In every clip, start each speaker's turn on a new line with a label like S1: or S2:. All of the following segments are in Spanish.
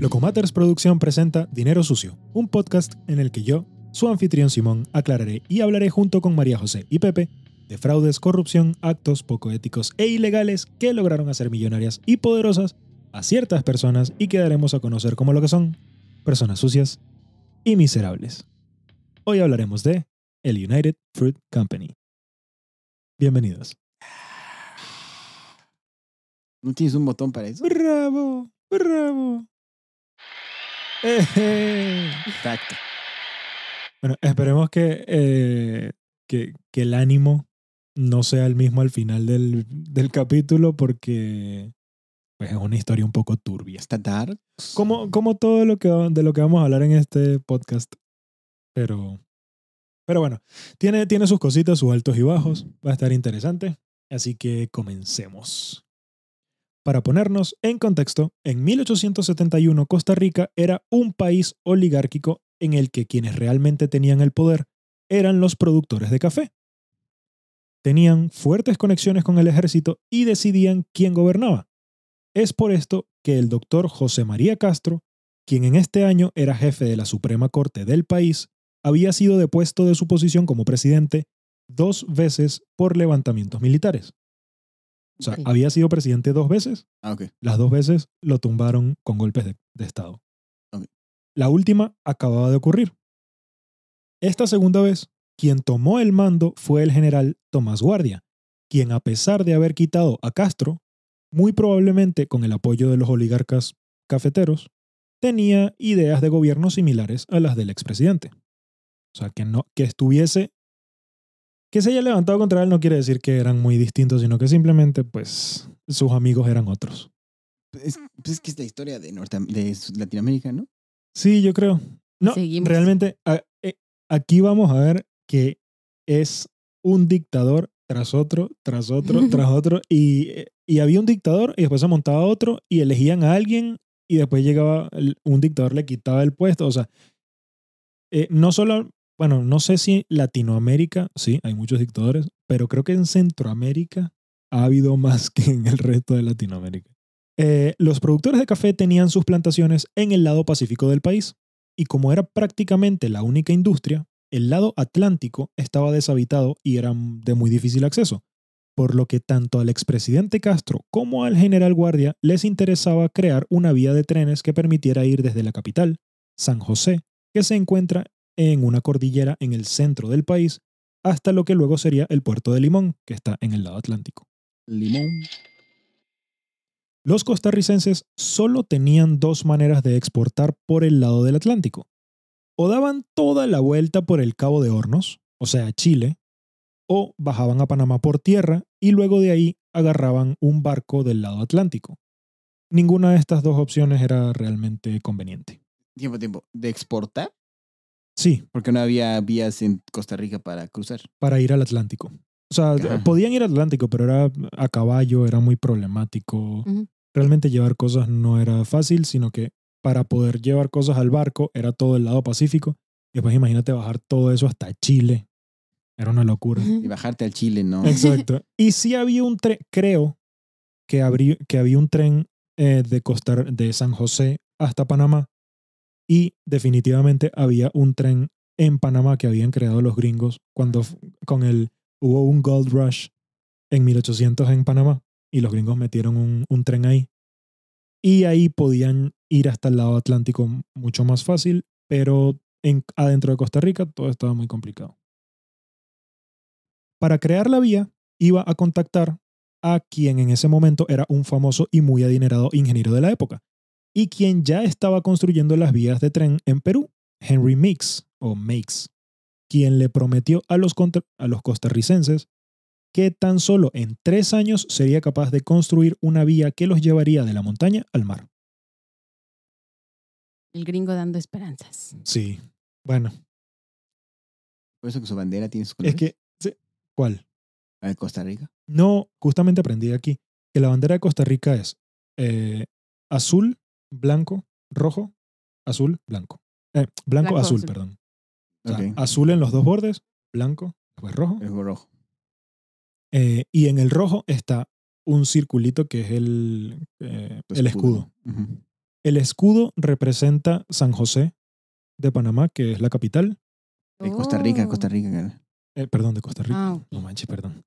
S1: Locomatters Producción presenta Dinero Sucio, un podcast en el que yo, su anfitrión Simón, aclararé y hablaré junto con María José y Pepe de fraudes, corrupción, actos poco éticos e ilegales que lograron hacer millonarias y poderosas a ciertas personas y que daremos a conocer como lo que son, personas sucias y miserables. Hoy hablaremos de el United Fruit Company. Bienvenidos.
S2: ¿No tienes un botón para eso?
S1: ¡Bravo! ¡Bravo!
S2: Exacto.
S1: Bueno, esperemos que el ánimo no sea el mismo al final del capítulo porque pues, es una historia un poco turbia.
S2: ¿Está dark?
S1: Como todo de lo que vamos a hablar en este podcast. Pero bueno, tiene sus cositas, sus altos y bajos. Va a estar interesante. Así que comencemos. Para ponernos en contexto, en 1871 Costa Rica era un país oligárquico en el que quienes realmente tenían el poder eran los productores de café. Tenían fuertes conexiones con el ejército y decidían quién gobernaba. Es por esto que el doctor José María Castro, quien en este año era jefe de la Suprema Corte del país, había sido depuesto de su posición como presidente 2 veces por levantamientos militares. O sea, había sido presidente 2 veces.
S2: Ok.
S1: Las 2 veces lo tumbaron con golpes de Estado.
S2: Okay.
S1: La última acababa de ocurrir. Esta segunda vez, quien tomó el mando fue el general Tomás Guardia, quien a pesar de haber quitado a Castro, muy probablemente con el apoyo de los oligarcas cafeteros, tenía ideas de gobierno similares a las del expresidente. O sea, que se haya levantado contra él no quiere decir que eran muy distintos, sino que simplemente, pues, sus amigos eran otros.
S2: Es que es la historia de Latinoamérica, ¿no?
S1: Sí, yo creo. No,
S3: Seguimos.
S1: realmente aquí vamos a ver que es un dictador tras otro, tras otro, tras otro, y había un dictador y después se montaba otro y elegían a alguien y después llegaba un dictador, le quitaba el puesto. O sea, no solo, bueno, no sé si Latinoamérica, sí, hay muchos dictadores, pero creo que en Centroamérica ha habido más que en el resto de Latinoamérica. Los productores de café tenían sus plantaciones en el lado pacífico del país, y como era prácticamente la única industria, el lado atlántico estaba deshabitado y era de muy difícil acceso, por lo que tanto al expresidente Castro como al general Guardia les interesaba crear una vía de trenes que permitiera ir desde la capital, San José, que se encuentra en una cordillera en el centro del país, hasta lo que luego sería el puerto de Limón, que está en el lado atlántico.
S2: Limón.
S1: Los costarricenses solo tenían 2 maneras de exportar por el lado del Atlántico. O daban toda la vuelta por el Cabo de Hornos, o sea, Chile, o bajaban a Panamá por tierra y luego de ahí agarraban un barco del lado atlántico. Ninguna de estas 2 opciones era realmente conveniente.
S2: Tiempo. ¿De exportar?
S1: Sí.
S2: Porque no había vías en Costa Rica para cruzar.
S1: Para ir al Atlántico. O sea, podían ir al Atlántico, pero era a caballo, era muy problemático. Realmente llevar cosas no era fácil, sino que para poder llevar cosas al barco era todo el lado Pacífico. Y después imagínate bajar todo eso hasta Chile. Era una locura.
S2: Y bajarte al Chile, ¿no?
S1: Exacto. Y sí había un tren, creo que había un tren de San José hasta Panamá. Y definitivamente había un tren en Panamá que habían creado los gringos cuando hubo un Gold Rush en 1800 en Panamá y los gringos metieron un tren ahí. Y ahí podían ir hasta el lado Atlántico mucho más fácil, pero adentro de Costa Rica todo estaba muy complicado. Para crear la vía, iba a contactar a quien en ese momento era un famoso y muy adinerado ingeniero de la época, y quien ya estaba construyendo las vías de tren en Perú, Henry Meeks, quien le prometió a los costarricenses que tan solo en 3 años sería capaz de construir una vía que los llevaría de la montaña al mar.
S3: El gringo dando esperanzas.
S1: Sí, bueno.
S2: Por eso que su bandera tiene sus colores.
S1: Es que, ¿cuál?
S2: ¿La de Costa Rica?
S1: No, justamente aprendí aquí que la bandera de Costa Rica es azul, blanco, rojo, azul, blanco. Blanco, azul, perdón. O sea, azul en los 2 bordes, blanco, después rojo.
S2: Es rojo.
S1: Y en el rojo está un circulito que es el escudo. El escudo representa San José de Panamá, que es la capital.
S2: De Costa Rica,
S3: Oh.
S2: Costa Rica.
S1: Perdón, de Costa Rica.
S3: Ah, ok.
S1: No manches, perdón.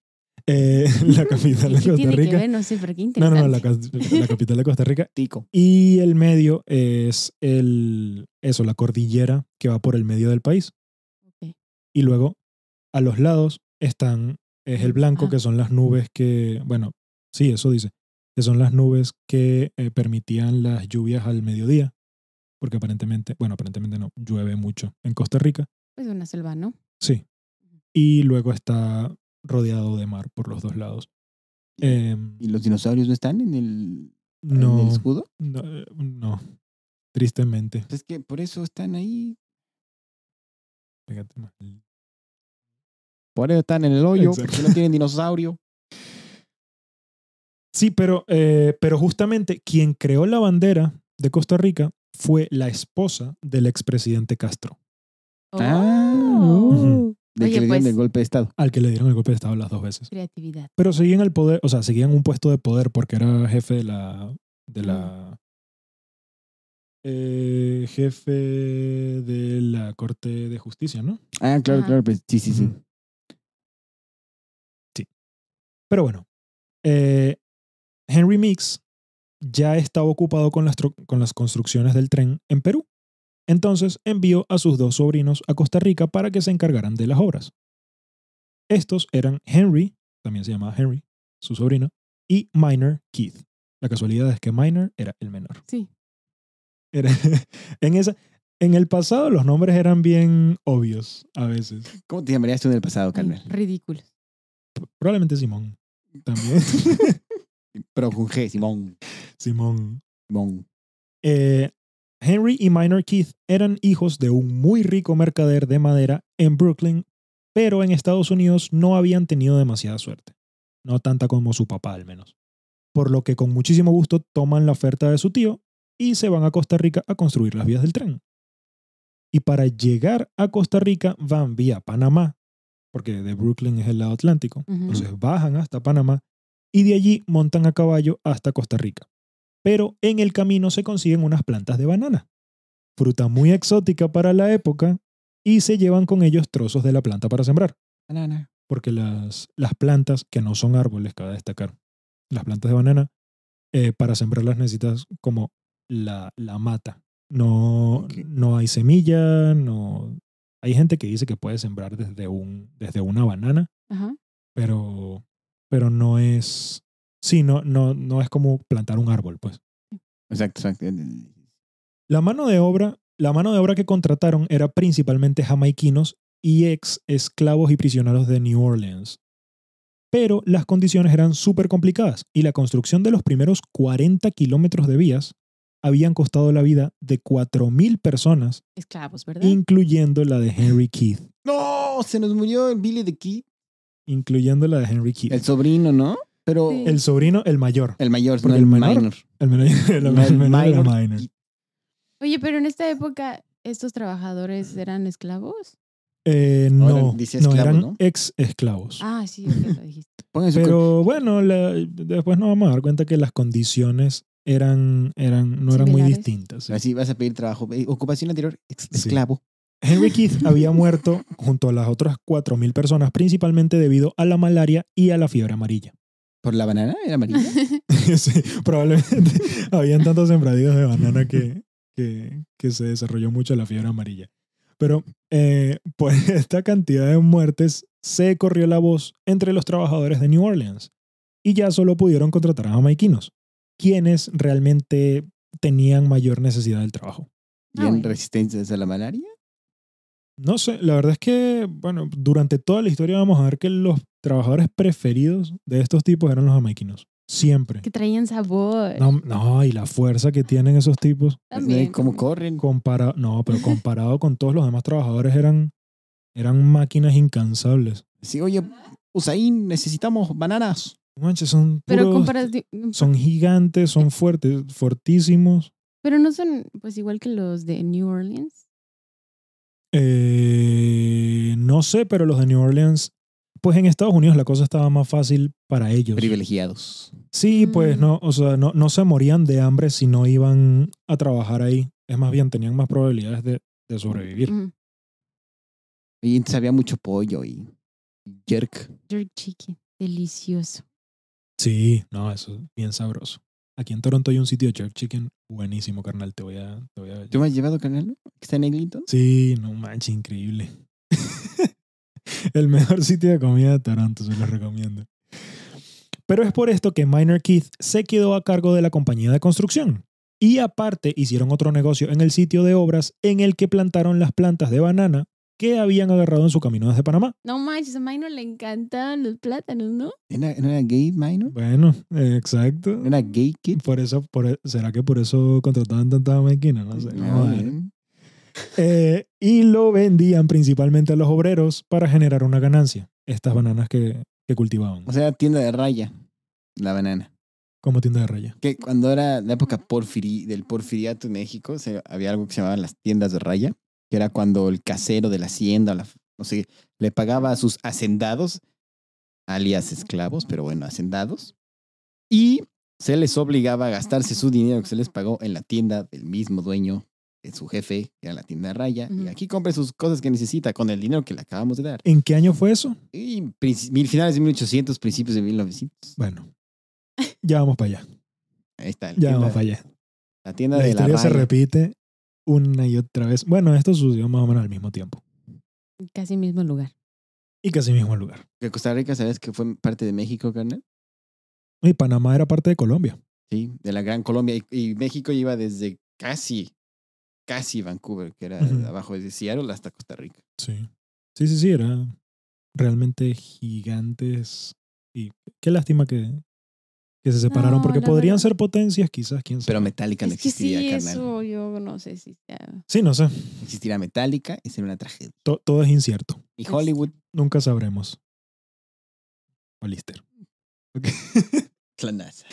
S1: La capital de
S3: ¿Qué
S1: Costa
S3: tiene que
S1: Rica.
S3: ver? No sé, pero qué
S1: No,
S3: interesante.
S1: la capital de Costa Rica.
S2: Tico.
S1: Y el medio es la cordillera que va por el medio del país.
S3: Ok.
S1: Y luego a los lados es el blanco,
S3: Ah.
S1: que son las nubes que, bueno, sí, eso dice, que son las nubes que permitían las lluvias al mediodía, porque aparentemente no, llueve mucho en Costa Rica,
S3: Pues una selva, ¿no?
S1: sí. Y luego está rodeado de mar por los dos lados.
S2: ¿Y los dinosaurios no están en el
S1: No,
S2: escudo?
S1: no, tristemente.
S2: Pues es que por eso están ahí.
S1: Fíjate mal.
S2: Por eso están en el hoyo,
S1: Exacto.
S2: porque no tienen dinosaurio.
S1: Sí, pero justamente quien creó la bandera de Costa Rica fue la esposa del expresidente Castro,
S3: Oh.
S2: Del
S3: Oye,
S2: que le dieron
S3: pues-
S2: el golpe de Estado.
S1: al que le dieron el golpe de Estado las 2 veces.
S3: Creatividad.
S1: Pero seguían el poder, o sea, seguían un puesto de poder porque era jefe jefe de la Corte de Justicia, ¿no?
S2: Ah, claro,
S3: Ajá.
S2: claro. Pues, sí, sí, sí.
S1: Ujú. Sí. Pero bueno, Henry Meeks ya estaba ocupado con las construcciones del tren en Perú. Entonces envió a sus 2 sobrinos a Costa Rica para que se encargaran de las obras. Estos eran Henry, también se llamaba Henry, su sobrino, y Minor Keith. La casualidad es que Minor era el menor.
S3: Sí.
S1: Era- en el pasado los nombres eran bien obvios a veces.
S2: ¿Cómo te llamarías tú en el pasado, Carmel?
S3: Ridículos.
S1: Probablemente Simón también.
S2: Pero con G, Simón.
S1: Simón.
S2: Simón.
S1: Henry y Minor Keith eran hijos de un muy rico mercader de madera en Brooklyn, pero en Estados Unidos no habían tenido demasiada suerte. No tanta como su papá, al menos. Por lo que con muchísimo gusto toman la oferta de su tío y se van a Costa Rica a construir las vías del tren. Y para llegar a Costa Rica van vía Panamá, porque de Brooklyn es el lado atlántico.
S3: Ujú.
S1: Entonces bajan hasta Panamá y de allí montan a caballo hasta Costa Rica. Pero en el camino se consiguen unas plantas de banana, fruta muy exótica para la época, y se llevan con ellos trozos de la planta para sembrar.
S2: Banana.
S1: Porque las plantas, que no son árboles, cabe destacar, las plantas de banana, para sembrarlas necesitas como la mata. No,
S2: Ok.
S1: no hay semilla, no. Hay gente que dice que puede sembrar desde una banana,
S3: Ajá.
S1: pero no es. Sí, no es como plantar un árbol, pues.
S2: Exacto, exacto.
S1: La mano de obra que contrataron era principalmente jamaiquinos y ex esclavos y prisioneros de New Orleans. Pero las condiciones eran súper complicadas y la construcción de los primeros 40 kilómetros de vías habían costado la vida de 4,000 personas,
S3: Esclavos, ¿verdad?
S1: incluyendo la de Henry Keith.
S2: ¡No! Se nos murió el Billy the Kid.
S1: Incluyendo la de Henry Keith.
S2: El sobrino, ¿no? Pero
S3: Sí.
S1: El sobrino, el mayor.
S2: el mayor,
S1: Porque
S2: no
S1: el
S2: el
S1: menor-
S2: minor.
S1: El menor, el menor era minor.
S3: Oye, pero en esta época, ¿estos trabajadores eran esclavos?
S1: No,
S2: dice
S1: no,
S2: esclavos,
S1: eran
S2: ¿no?
S1: ex esclavos.
S3: Ah, sí, ok, lo dijiste.
S2: Pongan su
S1: Pero bueno, después nos vamos a dar cuenta que las condiciones no eran muy
S3: Similares.
S1: distintas. Sí.
S2: Así vas a pedir trabajo. Ocupación anterior, esclavo.
S1: Henry Keith había muerto junto a las otras 4,000 personas, principalmente debido a la malaria y a la fiebre amarilla.
S2: ¿Por la banana? ¿Era amarilla?
S1: Sí, probablemente habían tantos sembradíos de banana que se desarrolló mucho la fiebre amarilla. Pero por esta cantidad de muertes se corrió la voz entre los trabajadores de New Orleans y ya solo pudieron contratar a jamaiquinos, quienes realmente tenían mayor necesidad del trabajo.
S2: ¿Bien
S3: bueno.
S2: resistentes a la malaria?
S1: No sé, la verdad es que, bueno, durante toda la historia vamos a ver que los trabajadores preferidos de estos tipos eran los jamaiquinos. Siempre.
S3: Que traían sabor.
S1: No, y la fuerza que tienen esos tipos,
S3: También.
S2: ¿Cómo
S3: también.
S2: corren?
S1: pero comparado con todos los demás trabajadores eran máquinas incansables.
S2: Sí, oye, Usain, necesitamos bananas.
S1: No manches, son
S3: Pero
S1: puros, son gigantes, son fuertes, fortísimos.
S3: Pero no son pues igual que los de New Orleans.
S1: No sé, pero los de New Orleans, pues en Estados Unidos la cosa estaba más fácil para ellos.
S2: Privilegiados.
S1: Sí, pues
S3: Mm.
S1: no, o sea, no se morían de hambre si no iban a trabajar ahí. Es más bien, tenían más probabilidades de sobrevivir.
S3: Mm,
S2: Y entonces había mucho pollo y jerk.
S3: jerk chicken. Delicioso.
S1: Sí, no, eso es bien sabroso. Aquí en Toronto hay un sitio de jerk chicken buenísimo, carnal. Te voy a...
S2: ¿Tú me has llevado, carnal? ¿Que está en Eglinton?
S1: Sí, no manches, increíble. El mejor sitio de comida de Toronto, se lo recomiendo. Pero es por esto que Minor Keith se quedó a cargo de la compañía de construcción. Y aparte hicieron otro negocio en el sitio de obras en el que plantaron las plantas de banana que habían agarrado en su camino desde Panamá.
S3: No manches, a Minor le encantaban los plátanos, ¿no?
S2: ¿No era gay, minor?
S1: Bueno, exacto.
S2: ¿No era gay kid?
S1: Por eso, ¿será que por eso contrataban tantas jamaiquinas? No sé. Vamos a ver. Y lo vendían principalmente a los obreros para generar una ganancia. Estas bananas que cultivaban.
S2: O sea, tienda de raya, la banana.
S1: Como tienda de raya.
S2: Que cuando era la época del porfiriato en México, había algo que se llamaban las tiendas de raya, que era cuando el casero de la hacienda, no sé, le pagaba a sus hacendados, alias esclavos, pero bueno, hacendados, y se les obligaba a gastarse su dinero que se les pagó en la tienda del mismo dueño, de su jefe, que era la tienda de raya, y aquí compre sus cosas que necesita con el dinero que le acabamos de dar.
S1: ¿En qué año fue eso?
S2: Y finales de 1800, principios de 1900.
S1: Bueno, ya vamos para allá.
S2: Ahí está.
S1: Ya vamos para allá.
S2: La tienda
S1: La
S2: de la
S1: historia se
S2: raya.
S1: repite una y otra vez. Bueno, esto sucedió más o menos al mismo tiempo.
S3: Casi mismo lugar.
S1: Y casi mismo lugar.
S2: Que Costa Rica, ¿sabes que fue parte de México, carnal?
S1: Y Panamá era parte de Colombia.
S2: Sí, de la Gran Colombia. Y México iba desde casi Vancouver, que era
S1: Ujú.
S2: abajo de Seattle, hasta Costa Rica.
S1: Sí. Sí, era realmente gigantes. Y qué lástima que se separaron,
S3: No,
S1: porque
S3: la
S1: podrían
S3: verdad.
S1: ser potencias, quizás, quién sabe.
S2: Pero Metallica no
S3: Es que sí,
S2: existiría, carnal.
S3: eso yo no sé si sea.
S1: Sí, no sé.
S2: Existiría Metallica y sería una tragedia.
S1: Todo es incierto.
S2: Y Hollywood,
S1: Nunca sabremos. O Lister. Okay.
S2: la NASA.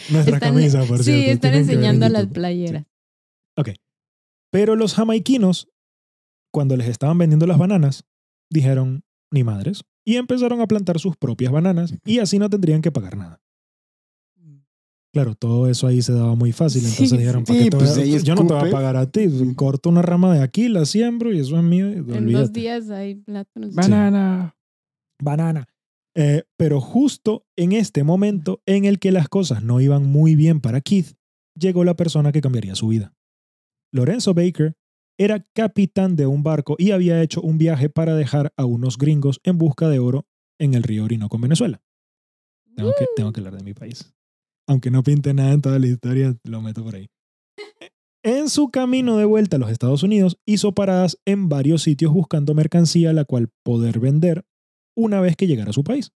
S1: Nuestra camisa, por cierto.
S3: Sí, están
S1: tienen que ver en
S3: enseñando las
S1: YouTube.
S3: playeras.
S1: Ok. Pero los jamaiquinos, cuando les estaban vendiendo las bananas, dijeron, ni madres, y empezaron a plantar sus propias bananas y así no tendrían que pagar nada. Claro, todo eso ahí se daba muy fácil, entonces
S3: Sí,
S1: dijeron,
S2: sí.
S1: ¿para qué te voy
S2: Pues
S1: a-
S2: ahí
S1: yo no te voy a
S2: escupes.
S1: pagar a ti, corto una rama de aquí, la siembro y eso es mío. Y
S3: En 2
S1: olvídate.
S3: días hay plátanos.
S1: Banana. Banana. Pero justo en este momento en el que las cosas no iban muy bien para Keith, llegó la persona que cambiaría su vida. Lorenzo Baker era capitán de un barco y había hecho un viaje para dejar a unos gringos en busca de oro en el río Orinoco en Venezuela. Tengo que hablar de mi país. Aunque no pinte nada en toda la historia, lo meto por ahí. En su camino de vuelta a los Estados Unidos, hizo paradas en varios sitios buscando mercancía la cual poder vender una vez que llegara a su país.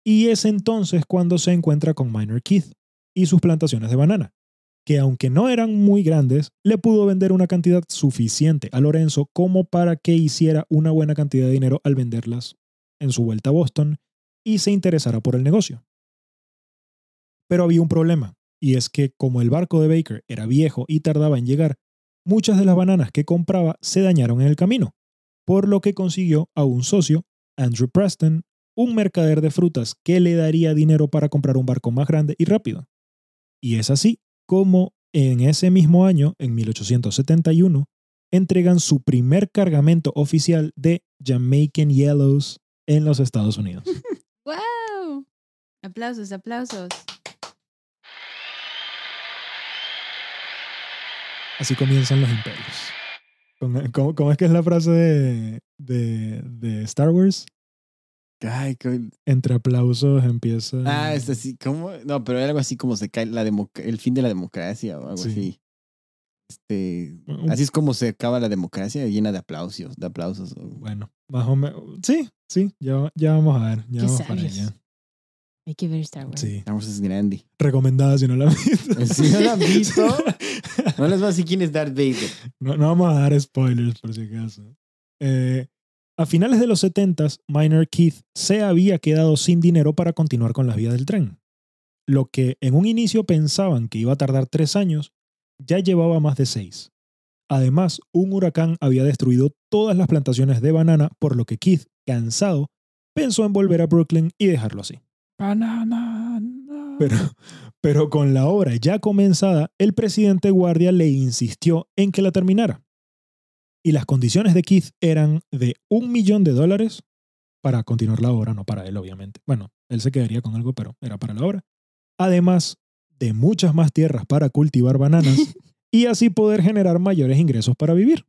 S1: Y es entonces cuando se encuentra con Minor Keith y sus plantaciones de banana, que aunque no eran muy grandes, le pudo vender una cantidad suficiente a Lorenzo como para que hiciera una buena cantidad de dinero al venderlas en su vuelta a Boston y se interesara por el negocio. Pero había un problema, y es que como el barco de Baker era viejo y tardaba en llegar, muchas de las bananas que compraba se dañaron en el camino, por lo que consiguió a un socio, Andrew Preston, un mercader de frutas que le daría dinero para comprar un barco más grande y rápido. Y es así como en ese mismo año, en 1871, entregan su primer cargamento oficial de Jamaican Yellows en los Estados Unidos.
S3: ¡Wow! Aplausos, aplausos.
S1: Así comienzan los imperios. ¿Cómo es que es la frase de Star Wars?
S2: Ay,
S1: Entre aplausos empieza...
S2: es así, ¿cómo? No, pero era algo así como se cae el fin de la democracia o algo
S1: Sí.
S2: así. Así es como se acaba la democracia, llena de aplausos.
S1: Bueno, más o menos. Sí, ya vamos a ver. Ya
S3: Qué
S1: vamos para
S3: sabios.
S1: allá.
S3: Hay que ver Star Wars.
S1: Sí.
S2: Star Wars es grande.
S1: Recomendada si no la han visto.
S2: Si no la han visto, no les voy a decir quién es Darth Vader.
S1: No vamos a dar spoilers por si acaso. A finales de los 70s, Minor Keith se había quedado sin dinero para continuar con las vías del tren. Lo que en un inicio pensaban que iba a tardar 3 años, ya llevaba más de 6. Además, un huracán había destruido todas las plantaciones de banana, por lo que Keith, cansado, pensó en volver a Brooklyn y dejarlo así.
S2: Banana. No.
S1: Pero con la obra ya comenzada, el presidente Guardia le insistió en que la terminara. Y las condiciones de Keith eran de $1 millón para continuar la obra, no para él, obviamente. Bueno, él se quedaría con algo, pero era para la obra. Además de muchas más tierras para cultivar bananas y así poder generar mayores ingresos para vivir.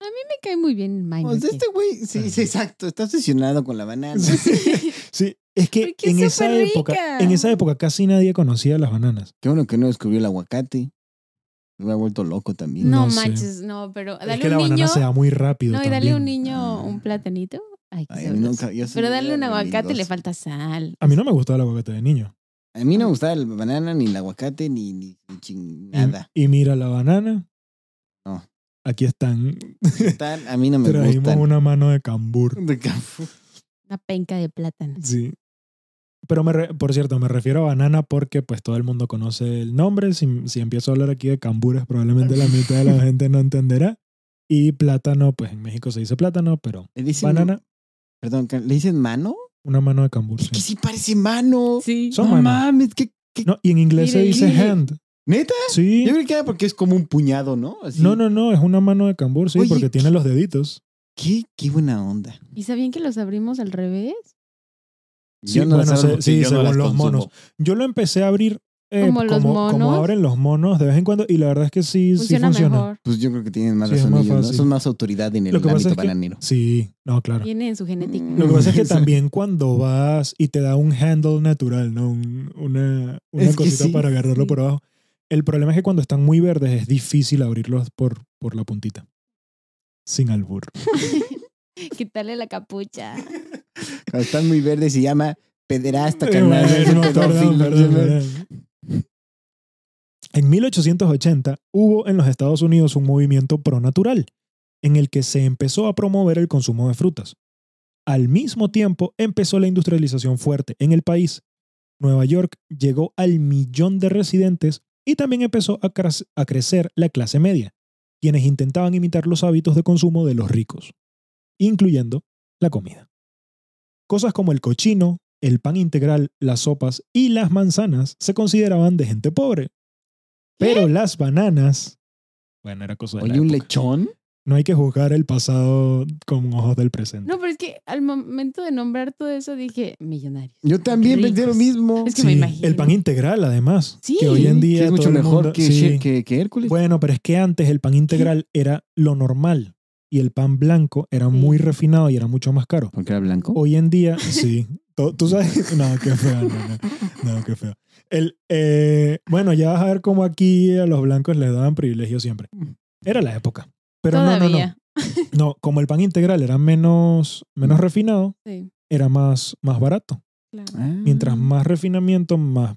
S3: A mí me cae muy bien el Mike.
S2: Pues este güey, sí, sí, exacto, está obsesionado con la banana.
S1: Sí, es que
S3: Porque
S1: en
S3: es
S1: esa
S3: súper
S1: época,
S3: rica.
S1: en esa época casi nadie conocía las bananas.
S2: Qué bueno que no descubrió el aguacate. Me había vuelto loco también.
S3: No
S1: No sé.
S3: manches, no, pero
S1: Es
S3: dale
S1: que
S3: un
S1: la
S3: niño.
S1: banana se da muy rápido
S3: No, y
S1: también.
S3: dale a un niño un platanito. Ay, qué
S2: Ay, a mí
S3: sabroso.
S2: nunca, yo soy
S3: Pero darle un
S2: de
S3: aguacate le
S2: Mendoza.
S3: falta sal.
S1: A mí no me gustaba el aguacate de niño.
S2: A mí no me gustaba el banana, ni el aguacate, ni nada.
S1: Y mira la banana.
S2: No.
S1: Aquí están.
S2: A mí no me
S1: Traímos
S2: gustan.
S1: una mano de cambur.
S2: De Carrefour.
S3: Una penca de plátano.
S1: Sí. Pero por cierto, me refiero a banana porque pues todo el mundo conoce el nombre. Si empiezo a hablar aquí de cambures, probablemente la mitad de la gente no entenderá. Y plátano, pues en México se dice plátano, pero
S2: Le dicen,
S1: banana,
S2: perdón, ¿le dicen mano?
S1: una mano de cambur.
S2: Es que
S1: Sí.
S2: sí parece mano.
S3: Sí.
S1: Son
S2: No
S1: manos.
S2: mames, ¿qué?
S1: No, y en inglés se
S3: Mire,
S1: dice
S2: mire.
S1: hand.
S2: ¿Neta?
S1: Sí.
S2: Yo creo que era porque es como un puñado, ¿no? Así.
S1: No, es una mano de cambur, sí,
S2: Oye,
S1: porque tiene los deditos.
S2: Qué buena onda.
S3: ¿Y sabían que los abrimos al revés?
S1: Sí,
S2: Yo no
S1: bueno,
S2: las abro porque
S1: sí,
S2: yo no
S1: según
S2: las
S1: los
S2: consumo.
S1: monos. Yo lo empecé a abrir
S3: Como los
S1: como
S3: monos.
S1: abren los monos de vez en cuando y la verdad es que sí
S3: Funciona
S1: funciona.
S3: mejor.
S2: Pues yo creo que tienen más
S1: Sí, es
S2: razón
S1: más
S2: ellos, ¿no?
S1: fácil.
S2: Son más autoridad en el
S1: Lo que pasa
S2: ámbito
S1: es que
S2: bananero.
S1: sí, no, claro.
S3: Viene en su genética.
S2: Mm.
S1: Lo que pasa es que
S2: Eso.
S1: también cuando vas y te da un handle natural, ¿no? Una
S2: Es que
S1: cosita
S2: sí,
S1: para agarrarlo
S3: sí.
S1: por abajo. El problema es que cuando están muy verdes es difícil abrirlos por la puntita. Sin albur.
S3: Quitarle la capucha.
S2: Cuando están muy verdes se llama pederasta,
S1: Bueno,
S2: carnal.
S1: perdón. En 1880 hubo en los Estados Unidos un movimiento pro-natural en el que se empezó a promover el consumo de frutas. Al mismo tiempo empezó la industrialización fuerte en el país. Nueva York llegó al 1 millón de residentes y también empezó a crecer la clase media, quienes intentaban imitar los hábitos de consumo de los ricos, incluyendo la comida. Cosas como el cochino, el pan integral, las sopas y las manzanas se consideraban de gente pobre. Pero las bananas, bueno, era cosa de la
S2: Oye, un
S1: época.
S2: lechón.
S1: No hay que juzgar el pasado con ojos del presente.
S3: No, pero es que al momento de nombrar todo eso dije, millonarios.
S2: Yo también
S3: Ricos.
S2: pensé lo mismo.
S3: Es que me
S1: Sí,
S3: imagino.
S1: el pan integral, además.
S3: Sí,
S1: que hoy en
S2: Que
S1: día
S2: es mucho
S1: todo el
S2: mejor
S1: mundo-
S2: que,
S1: sí.
S2: que Hércules.
S1: Bueno, pero es que antes el pan integral era lo normal y el pan blanco era
S3: Sí.
S1: muy refinado y era mucho más caro.
S2: Porque era blanco.
S1: Hoy en día, sí. ¿Tú sabes? No, qué feo. No, qué feo. Bueno, ya vas a ver cómo aquí a los blancos les daban privilegio siempre. Era la época. Pero
S3: Todavía.
S1: no, como el pan integral era menos refinado,
S3: Sí,
S1: era más barato.
S3: claro.
S2: Ah.
S1: Mientras más refinamiento, más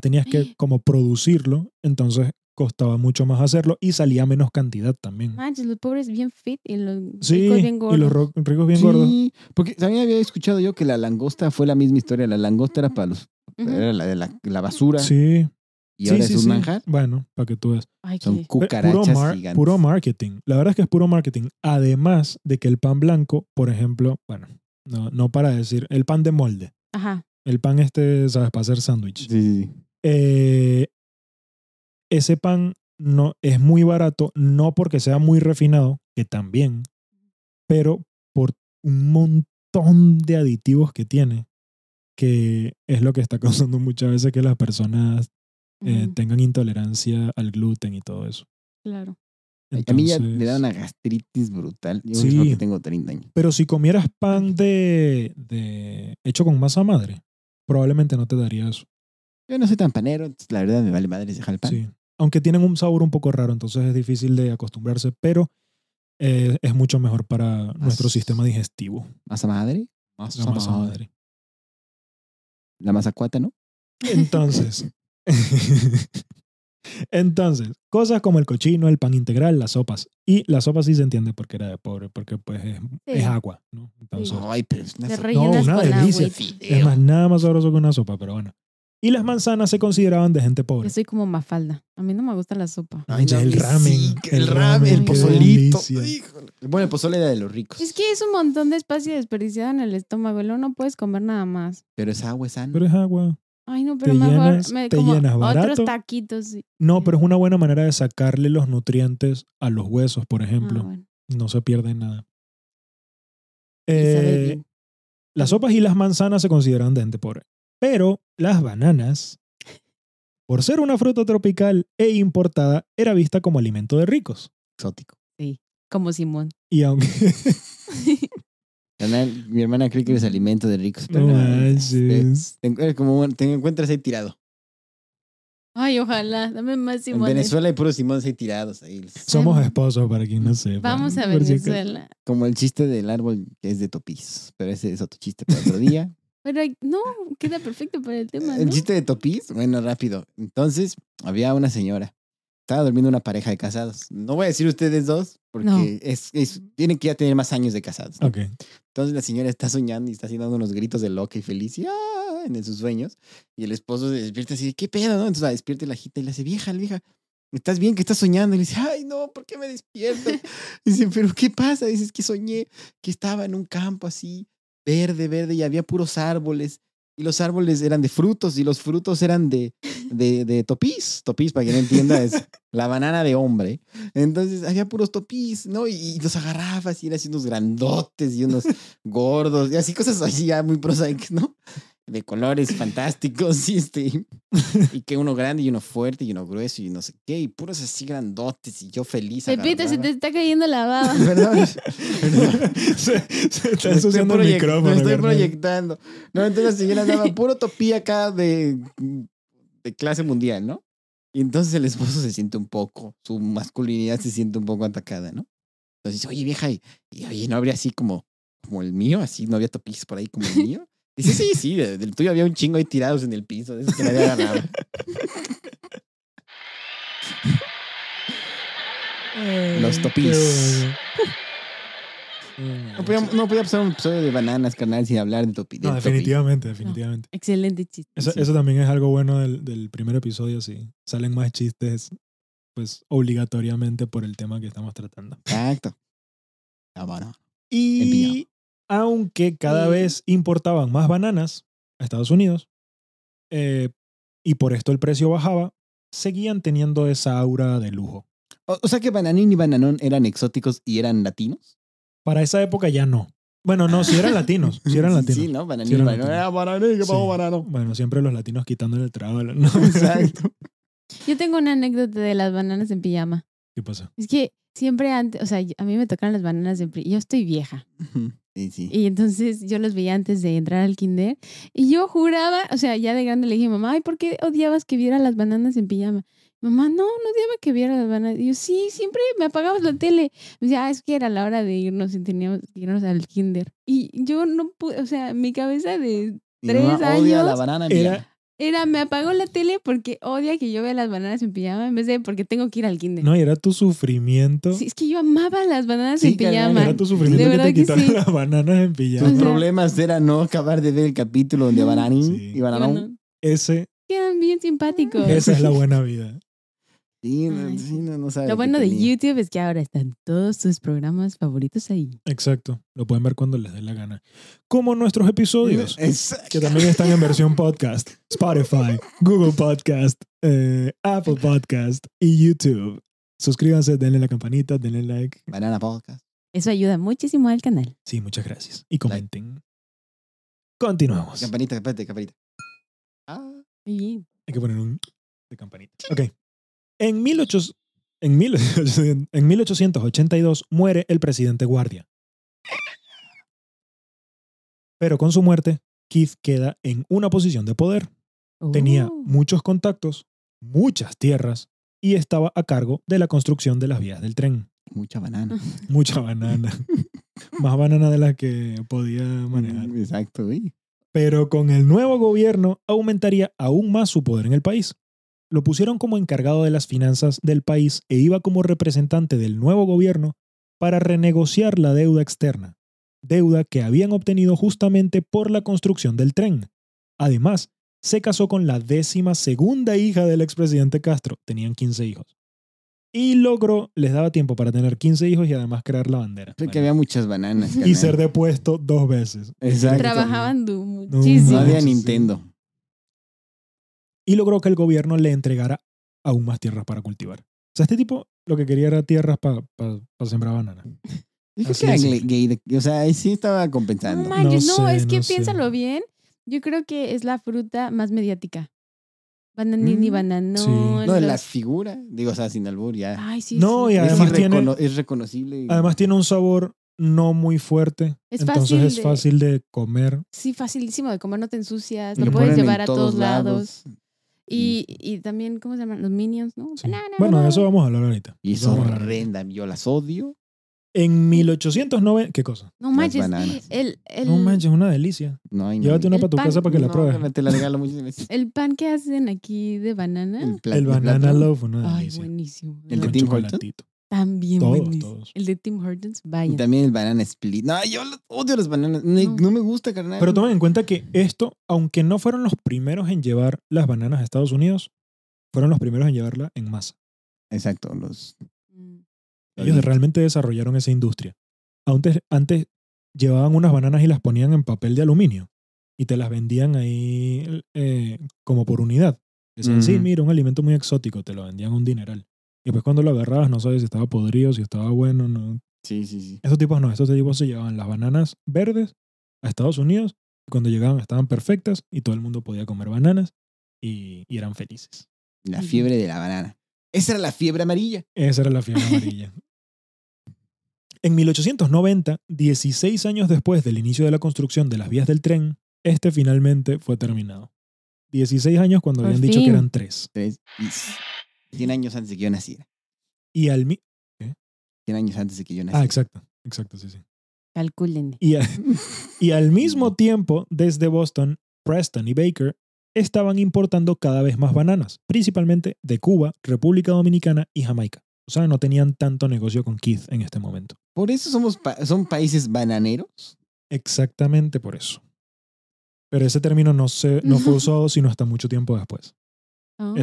S1: tenías que como producirlo, entonces costaba mucho más hacerlo y salía menos cantidad también.
S3: Manches, los pobres bien fit y los
S1: Sí,
S3: ricos bien gordos.
S1: y los ricos bien
S2: Sí,
S1: gordos.
S2: porque también había escuchado yo que la langosta fue la misma historia. La langosta era para los
S3: Ujú.
S2: era la basura
S1: Sí.
S2: y ahora
S1: sí,
S2: es un
S1: sí.
S2: manjar.
S1: Bueno, para que tú veas.
S3: Ay,
S2: Son
S3: qué...
S2: cucarachas gigantes.
S1: Puro marketing. La verdad es que es puro marketing. Además de que el pan blanco, por ejemplo, bueno, no para decir, el pan de molde.
S3: Ajá.
S1: El pan ¿sabes? Para hacer sándwich.
S2: Sí, sí.
S1: Ese pan no es muy barato, no porque sea muy refinado, que también, pero por un montón de aditivos que tiene, que es lo que está causando muchas veces que las personas
S3: Ujú,
S1: tengan intolerancia al gluten y todo eso.
S3: claro.
S2: A mí ya
S1: Entonces,
S2: me da una gastritis brutal. Yo
S1: Sí.
S2: es porque tengo 30 años.
S1: pero si comieras pan de hecho con masa madre, probablemente no te daría eso.
S2: Yo no soy tan panero, entonces la verdad me vale madre dejar el pan.
S1: Sí. Aunque tienen un sabor un poco raro, entonces es difícil de acostumbrarse, pero es mucho mejor para nuestro sistema digestivo.
S2: ¿Masa madre?
S1: La masa madre.
S2: La masa cuata, ¿no?
S1: Entonces, cosas como el cochino, el pan integral, las sopas. Y las sopas sí se entiende porque era de pobre, porque pues es agua, ¿no? Entonces,
S3: Sí.
S2: Ay, pero es una
S3: Te
S2: sopa.
S3: rellenas
S1: una
S3: con
S1: delicia.
S3: agua.
S1: es más, nada más sabroso que una sopa, pero bueno. Y las manzanas se consideraban de gente
S3: Yo
S1: pobre.
S3: soy como Mafalda. A mí no me gusta la sopa.
S1: Ay, ya el ramen.
S2: Sí,
S1: El
S2: el ramen, el
S1: ramen, qué
S2: pozolito.
S1: delicia.
S2: Híjole. Bueno, el pozole era de los ricos.
S3: Es que es un montón de espacio desperdiciado en el estómago y luego no puedes comer nada más.
S2: Pero es agua, es sano.
S1: Pero es agua.
S3: Ay, no, pero
S1: Te
S3: mejor
S1: llenas-
S3: me
S1: te
S3: como
S1: llenas barato.
S3: otros taquitos. Sí.
S1: No, pero es una buena manera de sacarle los nutrientes a los huesos, por ejemplo.
S3: Ah, bueno.
S1: No se pierde nada.
S3: Y sabe
S1: Eh,
S3: bien.
S1: las sopas y las manzanas se consideran de gente pobre. Pero las bananas, por ser una fruta tropical e importada, era vista como alimento de ricos.
S2: Exótico.
S3: Como Simón.
S1: Y aunque...
S2: Mi hermana cree que eres alimento de ricos. Pero
S1: No
S2: no,
S1: manches.
S2: te encuentras ahí tirado.
S3: Ay, ojalá. Dame más
S2: En
S3: Simón.
S2: Venezuela hay puros Simones ahí tirados. Ahí.
S1: Somos esposos, para quien no sepa.
S3: Vamos a
S1: Por si acaso.
S3: Venezuela.
S2: Como el chiste del árbol que es de Topiz. Pero ese es otro chiste para otro día.
S3: Pero no, queda perfecto para el tema,
S2: El
S3: ¿no?
S2: chiste de Topiz, bueno, rápido. Entonces, había una señora. Estaba durmiendo una pareja de casados. No voy a decir ustedes dos, porque
S3: No.
S2: tienen que ya tener más años de casados, ¿no?
S1: Ok.
S2: Entonces la señora está soñando y está haciendo unos gritos de loca y feliz y ¡ah! En sus sueños. Y el esposo se despierta así, ¿qué pedo, no? Entonces la despierta y la agita y le dice, vieja, ¿estás bien? ¿Que estás soñando? Y le dice, ay, no, ¿por qué me despierto? Y dice, ¿pero qué pasa? Dice, es que soñé que estaba en un campo así, verde, y había puros árboles. Y los árboles eran de frutos y los frutos eran de topiz. Topiz, para quien no entienda, es la banana de hombre. Entonces había puros topiz, ¿no? Y los agarrabas y eran así unos grandotes y unos gordos y así cosas así ya muy prosaicas, ¿no? De colores fantásticos y que uno grande y uno fuerte y uno grueso y no sé qué. Y puros así grandotes y yo feliz.
S3: Pepito, se
S2: agarraba.
S3: te está cayendo la baba.
S2: Perdón.
S1: se está
S2: Me estoy
S1: ensuciando el micrófono.
S2: me estoy
S1: carnal.
S2: proyectando. No, entonces la señora daba puro topí acá de clase mundial, ¿no? Y entonces el esposo se siente un poco, su masculinidad se siente un poco atacada, ¿no? Entonces dice, oye, vieja, y oye, ¿no habría así como el mío? Así, ¿no había topís por ahí como el mío? Dice, sí, del tuyo había un chingo ahí tirados en el piso, de esos que le había agarrado. Los topís. No podía pasar un episodio de bananas, carnal, sin hablar de topí.
S1: No, definitivamente.
S3: Excelente chiste.
S1: Eso también es algo bueno del primer episodio, sí. Salen más chistes, pues, obligatoriamente por el tema que estamos tratando.
S2: Exacto. Ah, bueno.
S1: Y aunque cada
S3: Sí.
S1: vez importaban más bananas a Estados Unidos, y por esto el precio bajaba, seguían teniendo esa aura de lujo.
S2: O sea que Bananín y Bananón eran exóticos y eran latinos.
S1: Para esa época ya no. Bueno, no, si eran latinos. Si eran latinos.
S2: Sí, ¿no? Bananín
S1: Sí
S2: y
S1: eran
S2: Bananón.
S1: latinos.
S2: Ah, Bananín, ¿qué
S1: Sí.
S2: pasó, banano?
S1: Bueno, siempre los latinos quitándole el trago. ¿No?
S2: Exacto.
S3: Yo tengo una anécdota de las bananas en pijama.
S1: ¿Qué pasa?
S3: Es que siempre antes, o sea, a mí me tocaron las bananas en yo estoy vieja.
S2: Sí.
S3: Y entonces yo los veía antes de entrar al kinder. Y yo juraba, o sea, ya de grande le dije, mamá, ¿y por qué odiabas que viera las bananas en pijama? Mamá, no odiaba que viera las bananas. Y yo, sí, siempre me apagabas la tele. Me decía, es que era la hora de irnos y teníamos que irnos al kinder. Y yo no pude, o sea, mi cabeza de
S2: Mi
S3: 3
S2: mamá odia la
S3: años
S2: banana en
S1: Era-
S2: pijama.
S3: era, me apagó la tele porque odia que yo vea las bananas en pijama en vez de porque tengo que ir al kinder.
S1: No, y era tu sufrimiento.
S3: Sí, es que yo amaba las bananas
S2: Sí,
S3: en
S2: carnal,
S3: pijama.
S1: Era tu sufrimiento
S3: De
S1: que
S3: verdad
S1: te
S3: que
S1: quitaron
S3: sí.
S1: las bananas en
S2: Tus
S1: pijama.
S3: O sea,
S2: problemas era no acabar de ver el capítulo donde Bananín
S1: Sí.
S2: y Bananón.
S3: Bueno, quedan bien simpáticos.
S1: Esa es la buena vida.
S2: Sí,
S3: Ay,
S2: no sabe
S3: Lo
S2: que
S3: bueno de
S2: tenía.
S3: YouTube es que ahora están todos tus programas favoritos ahí.
S1: Exacto. Lo pueden ver cuando les dé la gana. Como nuestros episodios,
S2: Exacto.
S1: que también están en versión podcast. Spotify, Google Podcast, Apple Podcast y YouTube. Suscríbanse, denle la campanita, denle like.
S2: Banana Podcast.
S3: Eso ayuda muchísimo al canal.
S1: Sí, muchas gracias. Y comenten. Continuamos.
S2: Campanita, campanita. Ah.
S3: Muy bien.
S1: Hay que poner un de campanita. Ok. En 1882 muere el presidente Guardia. Pero con su muerte, Keith queda en una posición de poder. Tenía
S3: Oh.
S1: muchos contactos, muchas tierras y estaba a cargo de la construcción de las vías del tren.
S2: Mucha banana.
S1: Mucha banana. Más banana de la que podía manejar.
S2: Exacto, güey.
S1: Pero con el nuevo gobierno aumentaría aún más su poder en el país. Lo pusieron como encargado de las finanzas del país e iba como representante del nuevo gobierno para renegociar la deuda externa, deuda que habían obtenido justamente por la construcción del tren. Además, se casó con la 12ª hija del expresidente Castro. Tenían 15 hijos. Y logró, les daba tiempo para tener 15 hijos y además crear la bandera.
S2: Sé que había muchas bananas.
S1: Y
S2: carnal.
S1: ser depuesto 2 veces.
S2: Exacto.
S3: Trabajaban
S2: No
S3: muchísimo.
S2: había
S1: Sí, sí.
S2: Nintendo.
S1: Y logró que el gobierno le entregara aún más tierras para cultivar. O sea, este tipo lo que quería era tierras para sembrar bananas.
S2: Dije
S1: Así
S2: que era
S1: es.
S2: gay. O sea, ahí sí estaba
S3: No
S2: compensando.
S3: manches,
S1: No
S3: no,
S1: sé,
S3: es que
S1: no sé.
S3: piénsalo bien. Yo creo que es la fruta más mediática. Bananini,
S2: Mm,
S3: bananón.
S1: sí.
S2: No,
S3: los-
S2: la figura. Digo, o sea, sin albur ya.
S3: Ay, sí,
S1: No,
S3: sí.
S1: y además tiene,
S2: Es reconocible.
S1: además tiene un sabor no muy fuerte.
S3: Es
S1: entonces
S3: fácil
S1: es
S3: de-
S1: fácil de comer.
S3: Sí, facilísimo de comer, no te ensucias.
S2: Lo
S3: Lo puedes
S2: ponen en
S3: llevar a todos lados.
S2: lados.
S3: Y también, ¿cómo se llaman? Los Minions, ¿no?
S1: Sí.
S3: Banana,
S1: Bueno, de
S3: banana.
S1: eso vamos a hablar ahorita.
S2: Y
S1: Eso
S2: es
S1: vamos a hablar ahorita.
S2: horrenda. Yo las odio.
S1: En 1890... ¿Qué cosa?
S3: No
S2: Las
S3: manches.
S2: bananas.
S3: El,
S1: No manches, una delicia.
S2: No hay
S1: Llévate una
S3: El
S1: para tu
S3: pan-
S1: casa para que la
S2: no,
S1: pruebes.
S2: te la regalo muchas veces.
S3: el pan que hacen aquí de banana.
S1: El banana loaf, una
S3: Ay,
S1: delicia.
S3: buenísimo.
S2: El de
S1: Con
S2: Tim Hortons.
S1: chocolatito.
S3: También
S1: Todos,
S3: buenísimo.
S1: todos.
S3: El de Tim Hortons,
S2: Y
S3: vaya.
S2: también el banana split. No, yo odio las bananas.
S3: No.
S2: No me gusta, carnal.
S1: Pero tomen en cuenta que esto, aunque no fueron los primeros en llevar las bananas a Estados Unidos, fueron los primeros en llevarla en masa.
S2: Exacto, los...
S3: Mm.
S1: Ellos realmente desarrollaron esa industria. Antes llevaban unas bananas y las ponían en papel de aluminio y te las vendían ahí como por unidad. Decían, sí,
S2: Ujú.
S1: mira, un alimento muy exótico, te lo vendían un dineral. Y después cuando lo agarrabas no sabes si estaba podrido, si estaba bueno, no.
S2: Sí, sí, sí.
S1: Estos tipos no, estos tipos se llevaban las bananas verdes a Estados Unidos y cuando llegaban estaban perfectas y todo el mundo podía comer bananas y eran felices.
S2: La fiebre de la banana. Esa era la fiebre amarilla.
S1: Esa era la fiebre amarilla. En 1890, 16 años después del inicio de la construcción de las vías del tren, este finalmente fue terminado. 16 años cuando
S3: Por
S1: habían dicho que
S3: fin.
S1: eran 3.
S2: 100 años antes de que yo naciera.
S1: Y al
S2: 100 años antes de que yo naciera.
S1: exacto, sí, sí.
S3: Calculen.
S1: Y al mismo tiempo, desde Boston, Preston y Baker estaban importando cada vez más bananas, principalmente de Cuba, República Dominicana y Jamaica. O sea, no tenían tanto negocio con Keith en este momento.
S2: Por eso son países bananeros.
S1: Exactamente por eso. Pero ese término no fue usado sino hasta mucho tiempo después.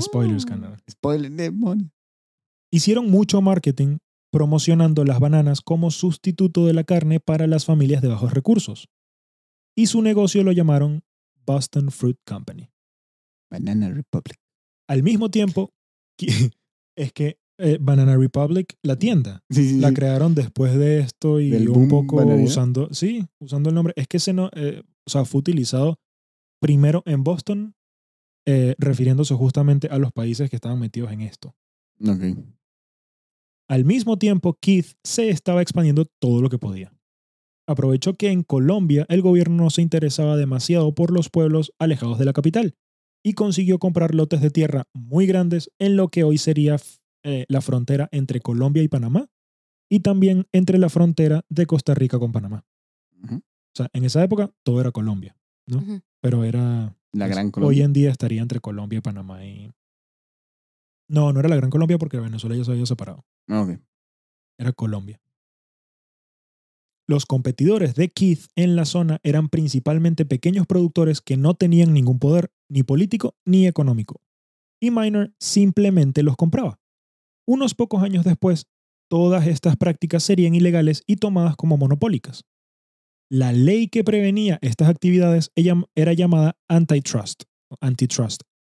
S1: Spoilers,
S3: Oh.
S1: Canadá.
S2: Spoiler, demonio.
S1: Hicieron mucho marketing promocionando las bananas como sustituto de la carne para las familias de bajos recursos. Y su negocio lo llamaron Boston Fruit Company.
S2: Banana Republic.
S1: Al mismo tiempo, es que Banana Republic, la tienda,
S2: Sí, sí,
S1: la
S2: sí.
S1: crearon después de esto y
S2: ¿Del
S1: un
S2: boom
S1: poco
S2: bananero?
S1: usando el nombre. Es que fue utilizado primero en Boston, refiriéndose justamente a los países que estaban metidos en esto.
S2: Ok.
S1: Al mismo tiempo, Keith se estaba expandiendo todo lo que podía. Aprovechó que en Colombia el gobierno no se interesaba demasiado por los pueblos alejados de la capital y consiguió comprar lotes de tierra muy grandes en lo que hoy sería la frontera entre Colombia y Panamá y también entre la frontera de Costa Rica con Panamá.
S2: Ujú.
S1: O sea, en esa época todo era Colombia, ¿no?
S3: Ujú.
S1: Pero era...
S2: La Gran
S1: Hoy
S2: Colombia.
S1: en día estaría entre Colombia y Panamá y... No era la Gran Colombia porque Venezuela ya se había separado.
S2: Ok.
S1: Era Colombia. Los competidores de Keith en la zona eran principalmente pequeños productores que no tenían ningún poder, ni político ni económico. Y Minor simplemente los compraba. Unos pocos años después, todas estas prácticas serían ilegales y tomadas como monopólicas. La ley que prevenía estas actividades era llamada antitrust,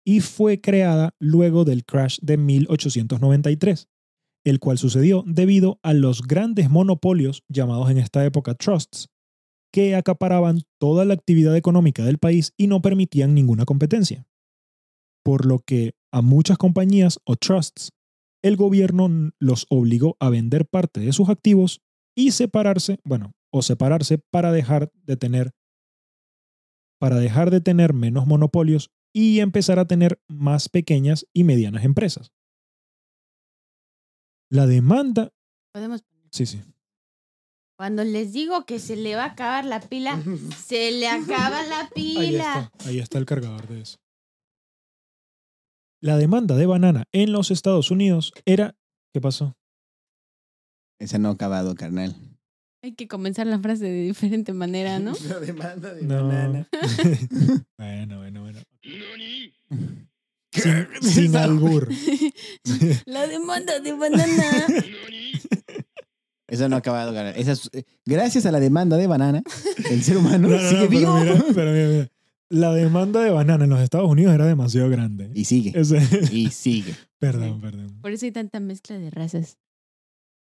S1: y fue creada luego del crash de 1893, el cual sucedió debido a los grandes monopolios, llamados en esta época trusts, que acaparaban toda la actividad económica del país y no permitían ninguna competencia. Por lo que a muchas compañías o trusts, el gobierno los obligó a vender parte de sus activos y separarse para dejar de tener menos monopolios y empezar a tener más pequeñas y medianas empresas. La demanda...
S3: Podemos poner.
S1: Sí.
S3: Cuando les digo que se le va a acabar la pila, se le acaba la pila.
S1: Ahí está el cargador de eso. La demanda de banana en los Estados Unidos era... ¿Qué pasó?
S2: Ese no ha acabado, carnal.
S3: Hay que comenzar la frase de diferente manera, ¿no?
S2: La demanda de
S1: No.
S2: banana.
S1: Bueno. Sin albur.
S3: La demanda de banana.
S2: Eso no ha acabado de ganar. Gracias a la demanda de banana, el ser humano sigue vivo.
S1: Pero mira. La demanda de banana en los Estados Unidos era demasiado grande.
S2: Y sigue. Y sigue.
S1: Perdón.
S3: Por eso hay tanta mezcla de razas.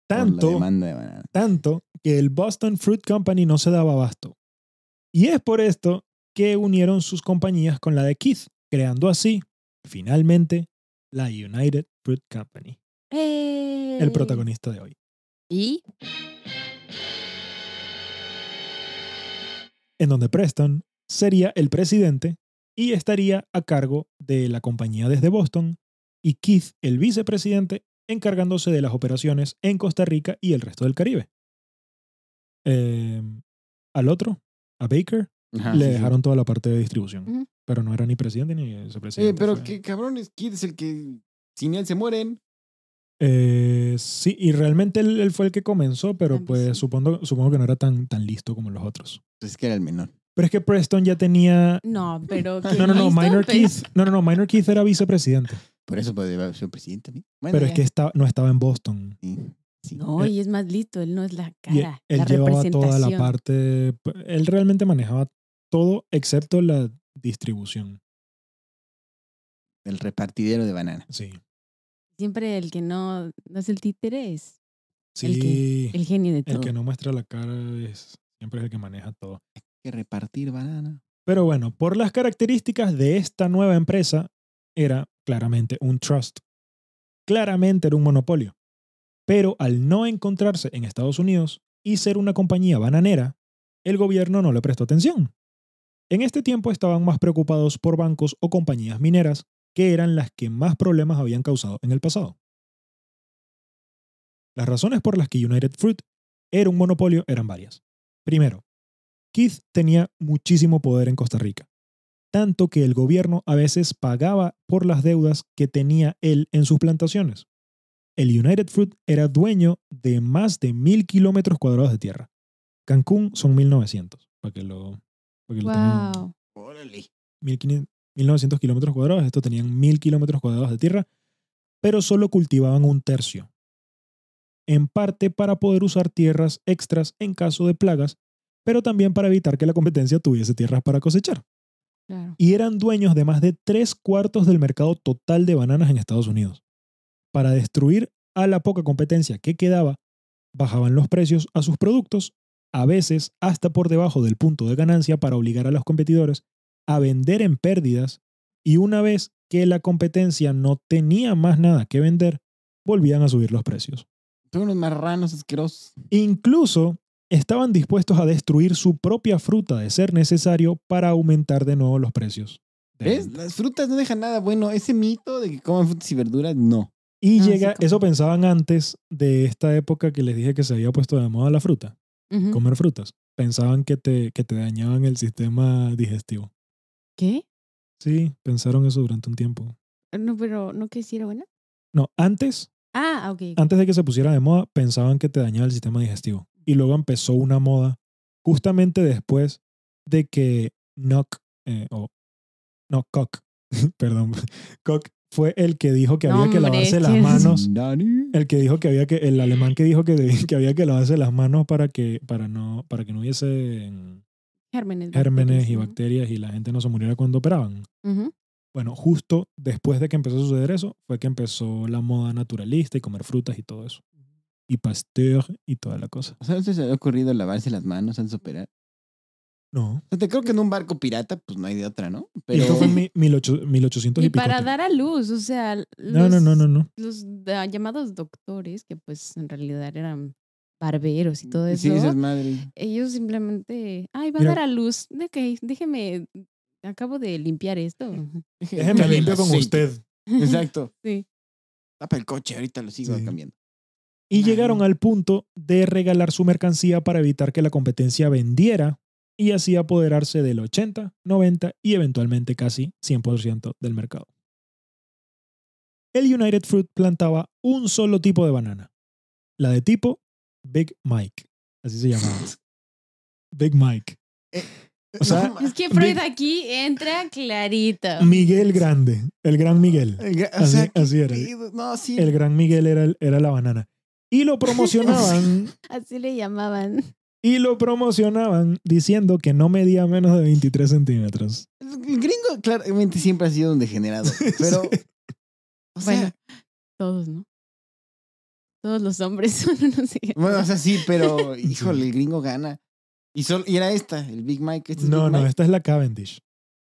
S2: Por la
S1: Tanto
S2: demanda de banana.
S1: Tanto que el Boston Fruit Company no se daba abasto. Y es por esto que unieron sus compañías con la de Keith, creando así, finalmente, la United Fruit Company, el protagonista de hoy.
S3: ¿Y?
S1: En donde Preston sería el presidente y estaría a cargo de la compañía desde Boston, y Keith, el vicepresidente, encargándose de las operaciones en Costa Rica y el resto del Caribe. Al otro, a Baker,
S2: Ajá,
S1: le
S2: sí, sí.
S1: dejaron toda la parte de distribución.
S3: Ujú.
S1: Pero no era ni presidente ni vicepresidente.
S2: Pero
S1: fue-
S2: qué cabrón es Kid, es el que sin él se mueren.
S1: Sí, y realmente él fue el que comenzó, pero
S3: Ah, pues
S1: pues
S3: sí.
S1: supongo que no era tan listo como los otros.
S2: Pues es que era el menor.
S1: Pero es que Preston ya tenía...
S3: No, pero...
S1: No, Minor Keith. No, Minor Keith era vicepresidente.
S2: Por eso puede haber sido presidente. ¿Sí? Bueno,
S1: Pero es
S2: ya.
S1: que no estaba en Boston.
S2: Sí.
S3: No, y es más listo. Él no es la
S1: Y
S3: cara,
S1: él
S3: la
S1: llevaba toda la
S3: representación.
S1: parte... Él realmente manejaba todo excepto la distribución.
S2: El repartidero de banana.
S1: Sí.
S3: Siempre el que no es el títere es
S1: Sí.
S3: el genio de todo.
S1: El que no muestra la cara siempre es el que maneja todo.
S2: Hay que repartir banana.
S1: Pero bueno, por las características de esta nueva empresa, era claramente un trust. Claramente era un monopolio. Pero al no encontrarse en Estados Unidos y ser una compañía bananera, el gobierno no le prestó atención. En este tiempo estaban más preocupados por bancos o compañías mineras, que eran las que más problemas habían causado en el pasado. Las razones por las que United Fruit era un monopolio eran varias. Primero, Keith tenía muchísimo poder en Costa Rica, tanto que el gobierno a veces pagaba por las deudas que tenía él en sus plantaciones. El United Fruit era dueño de más de 1,000 kilómetros cuadrados de tierra. Cancún son 1,900, para que lo tengan.
S3: Wow.
S2: Órale.
S1: 1,900 kilómetros cuadrados. Estos tenían 1,000 kilómetros cuadrados de tierra, pero solo cultivaban un tercio. En parte para poder usar tierras extras en caso de plagas, pero también para evitar que la competencia tuviese tierras para cosechar.
S3: Claro.
S1: Y eran dueños de más de 3/4 del mercado total de bananas en Estados Unidos. Para destruir a la poca competencia que quedaba, bajaban los precios a sus productos, a veces hasta por debajo del punto de ganancia para obligar a los competidores a vender en pérdidas, y una vez que la competencia no tenía más nada que vender, volvían a subir los precios.
S2: Son unos marranos asquerosos.
S1: Incluso estaban dispuestos a destruir su propia fruta de ser necesario para aumentar de nuevo los precios.
S2: ¿Ves? Las frutas no dejan nada bueno. Ese mito de que coman frutas y verduras, no.
S1: Y
S3: No,
S1: llega,
S3: sí, como-
S1: eso pensaban antes de esta época que les dije que se había puesto de moda la fruta,
S3: Ujú.
S1: comer frutas. Pensaban que te dañaban el sistema digestivo.
S3: ¿Qué?
S1: Sí, pensaron eso durante un tiempo.
S3: No, pero ¿no que sí era buena?
S1: No, antes
S3: Ok.
S1: de que se pusiera de moda, pensaban que te dañaba el sistema digestivo. Y luego empezó una moda justamente después de que Koch, perdón, Koch fue el que dijo que había que
S3: Hombre,
S1: lavarse
S3: es
S1: las
S3: que-
S1: manos.
S2: Nani.
S1: El que dijo que el alemán que dijo que había que lavarse las manos para que no hubiese
S3: Gérmenes.
S1: gérmenes y
S3: ¿no?
S1: bacterias y la gente no se muriera cuando operaban.
S3: Ujú.
S1: Bueno, justo después de que empezó a suceder eso, fue que empezó la moda naturalista y comer frutas y todo eso. Y Pasteur y toda la cosa.
S2: O sea, ¿no se había ocurrido lavarse las manos antes de operar?
S1: No.
S2: O sea, te creo que en un barco pirata, pues no hay de otra, ¿no?
S1: Y
S2: Pero
S1: esto fue en 1800 y
S3: Y para
S1: picote.
S3: dar a luz, o sea,
S1: No.
S3: los llamados doctores, que pues en realidad eran barberos y todo eso,
S2: sí, esas madres.
S3: ellos simplemente, va a
S1: Mira.
S3: dar a luz, déjeme, acabo de limpiar esto.
S1: Déjeme
S2: Échale
S1: limpio
S2: el
S1: con
S2: aceite.
S1: usted.
S2: Exacto.
S3: Sí.
S2: Tapa el coche, ahorita lo sigo
S1: Sí.
S2: cambiando.
S1: Y
S2: Ah.
S1: llegaron al punto de regalar su mercancía para evitar que la competencia vendiera y así apoderarse del 80, 90 y eventualmente casi 100% del mercado. El United Fruit plantaba un solo tipo de banana, la de tipo Big Mike, Así se llamaba. Big Mike. O sea,
S2: No,
S3: Es que Freud aquí entra clarito.
S1: Miguel Grande. El gran Miguel.
S2: o sea,
S1: Así era.
S2: No, sí.
S1: El gran Miguel era la banana. Y lo promocionaban.
S3: Así le llamaban.
S1: Y lo promocionaban diciendo que no medía menos de 23 centímetros.
S2: El gringo claramente siempre ha sido un degenerado. Pero, o sea,
S3: Bueno, todos, ¿no? Todos los hombres son unos
S2: bueno, o sea, sí, pero, híjole, el gringo gana. Y era el Big Mike. Este es
S1: No,
S2: Big
S1: no,
S2: Mike.
S1: esta es la Cavendish.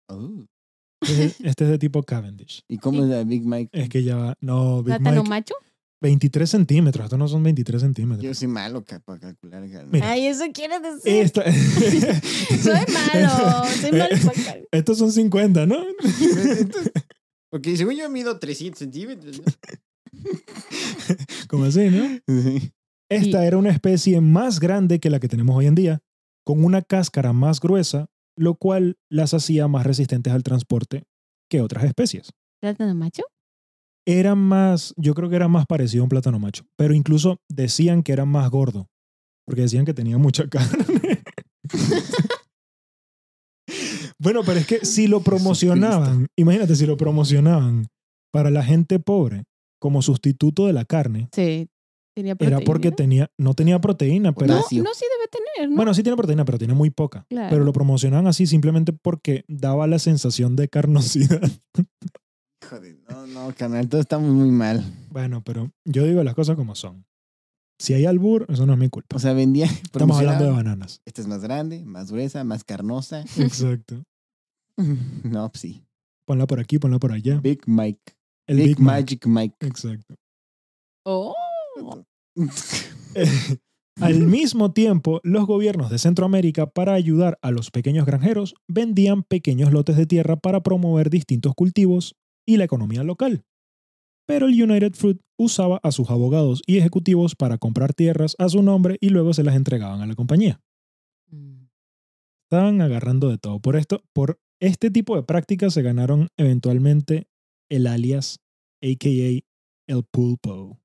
S2: Oh.
S1: Este es de tipo Cavendish.
S2: ¿Y cómo es la Big Mike?
S1: Es que ya va. No, Big
S3: ¿Plátano
S1: Mike.
S3: macho?
S1: 23 centímetros. Estos no son 23
S2: Yo
S1: centímetros.
S2: soy malo para calcular.
S1: Mira.
S3: Ay, eso quiere decir.
S1: Esta...
S3: Soy malo. Soy malo para calcular.
S1: Estos son 50, ¿no?
S2: Porque según yo mido 300 centímetros. ¿no?
S1: Como así, ¿no?
S2: Sí.
S1: Esta era una especie más grande que la que tenemos hoy en día, con una cáscara más gruesa, lo cual las hacía más resistentes al transporte que otras especies.
S3: ¿Plátano macho?
S1: Era más, yo creo que era más parecido a un plátano macho, pero incluso decían que era más gordo, porque decían que tenía mucha carne. Bueno, pero es que si lo promocionaban, imagínate si lo promocionaban para la gente pobre como sustituto de la carne,
S3: Sí. Tenía proteína.
S1: era porque no tenía proteína, pero
S3: No,
S2: Potasio.
S3: no, sí debe tener, ¿no?
S1: bueno, sí tiene proteína, pero tiene muy poca.
S3: Claro.
S1: Pero lo promocionaban así simplemente porque daba la sensación de carnosidad.
S2: Joder, no, carnal, todos estamos muy mal.
S1: Bueno, pero yo digo las cosas como son. Si hay albur, eso no es mi culpa.
S2: O sea, vendía.
S1: Estamos hablando de
S2: promocionaba,
S1: bananas.
S2: Esta es más grande, más gruesa, más carnosa.
S1: Exacto.
S2: No, pues sí.
S1: Ponla por aquí, ponla por allá.
S2: Big Mike.
S1: El
S2: Big
S1: Big Mac.
S2: Magic Mike.
S1: Exacto.
S3: Oh.
S1: Al mismo tiempo, los gobiernos de Centroamérica, para ayudar a los pequeños granjeros, vendían pequeños lotes de tierra para promover distintos cultivos y la economía local. Pero el United Fruit usaba a sus abogados y ejecutivos para comprar tierras a su nombre y luego se las entregaban a la compañía. Estaban agarrando de todo. Por este tipo de prácticas se ganaron eventualmente el alias, a.k.a. el pulpo.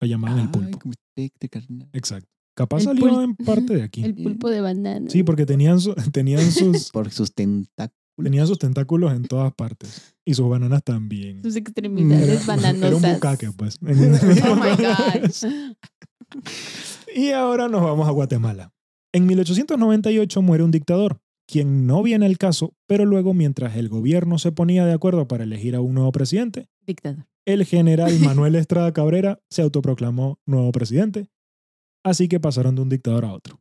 S1: Lo llamaban el
S2: Ay,
S1: pulpo.
S2: como este carnal.
S1: Exacto. Capaz
S3: El
S1: salió en parte de aquí.
S3: El pulpo de banana.
S1: Sí, porque tenían sus
S2: Por sus tentáculos.
S1: tentáculos en todas partes. Y sus bananas también.
S3: Sus extremidades bananosas.
S1: Era un bucaque, pues.
S3: Oh my God.
S1: Y ahora nos vamos a Guatemala. En 1898 muere un dictador, quien no viene al caso, pero luego, mientras el gobierno se ponía de acuerdo para elegir a un nuevo presidente,
S3: Dictador.
S1: el general Manuel Estrada Cabrera se autoproclamó nuevo presidente, así que pasaron de un dictador a otro.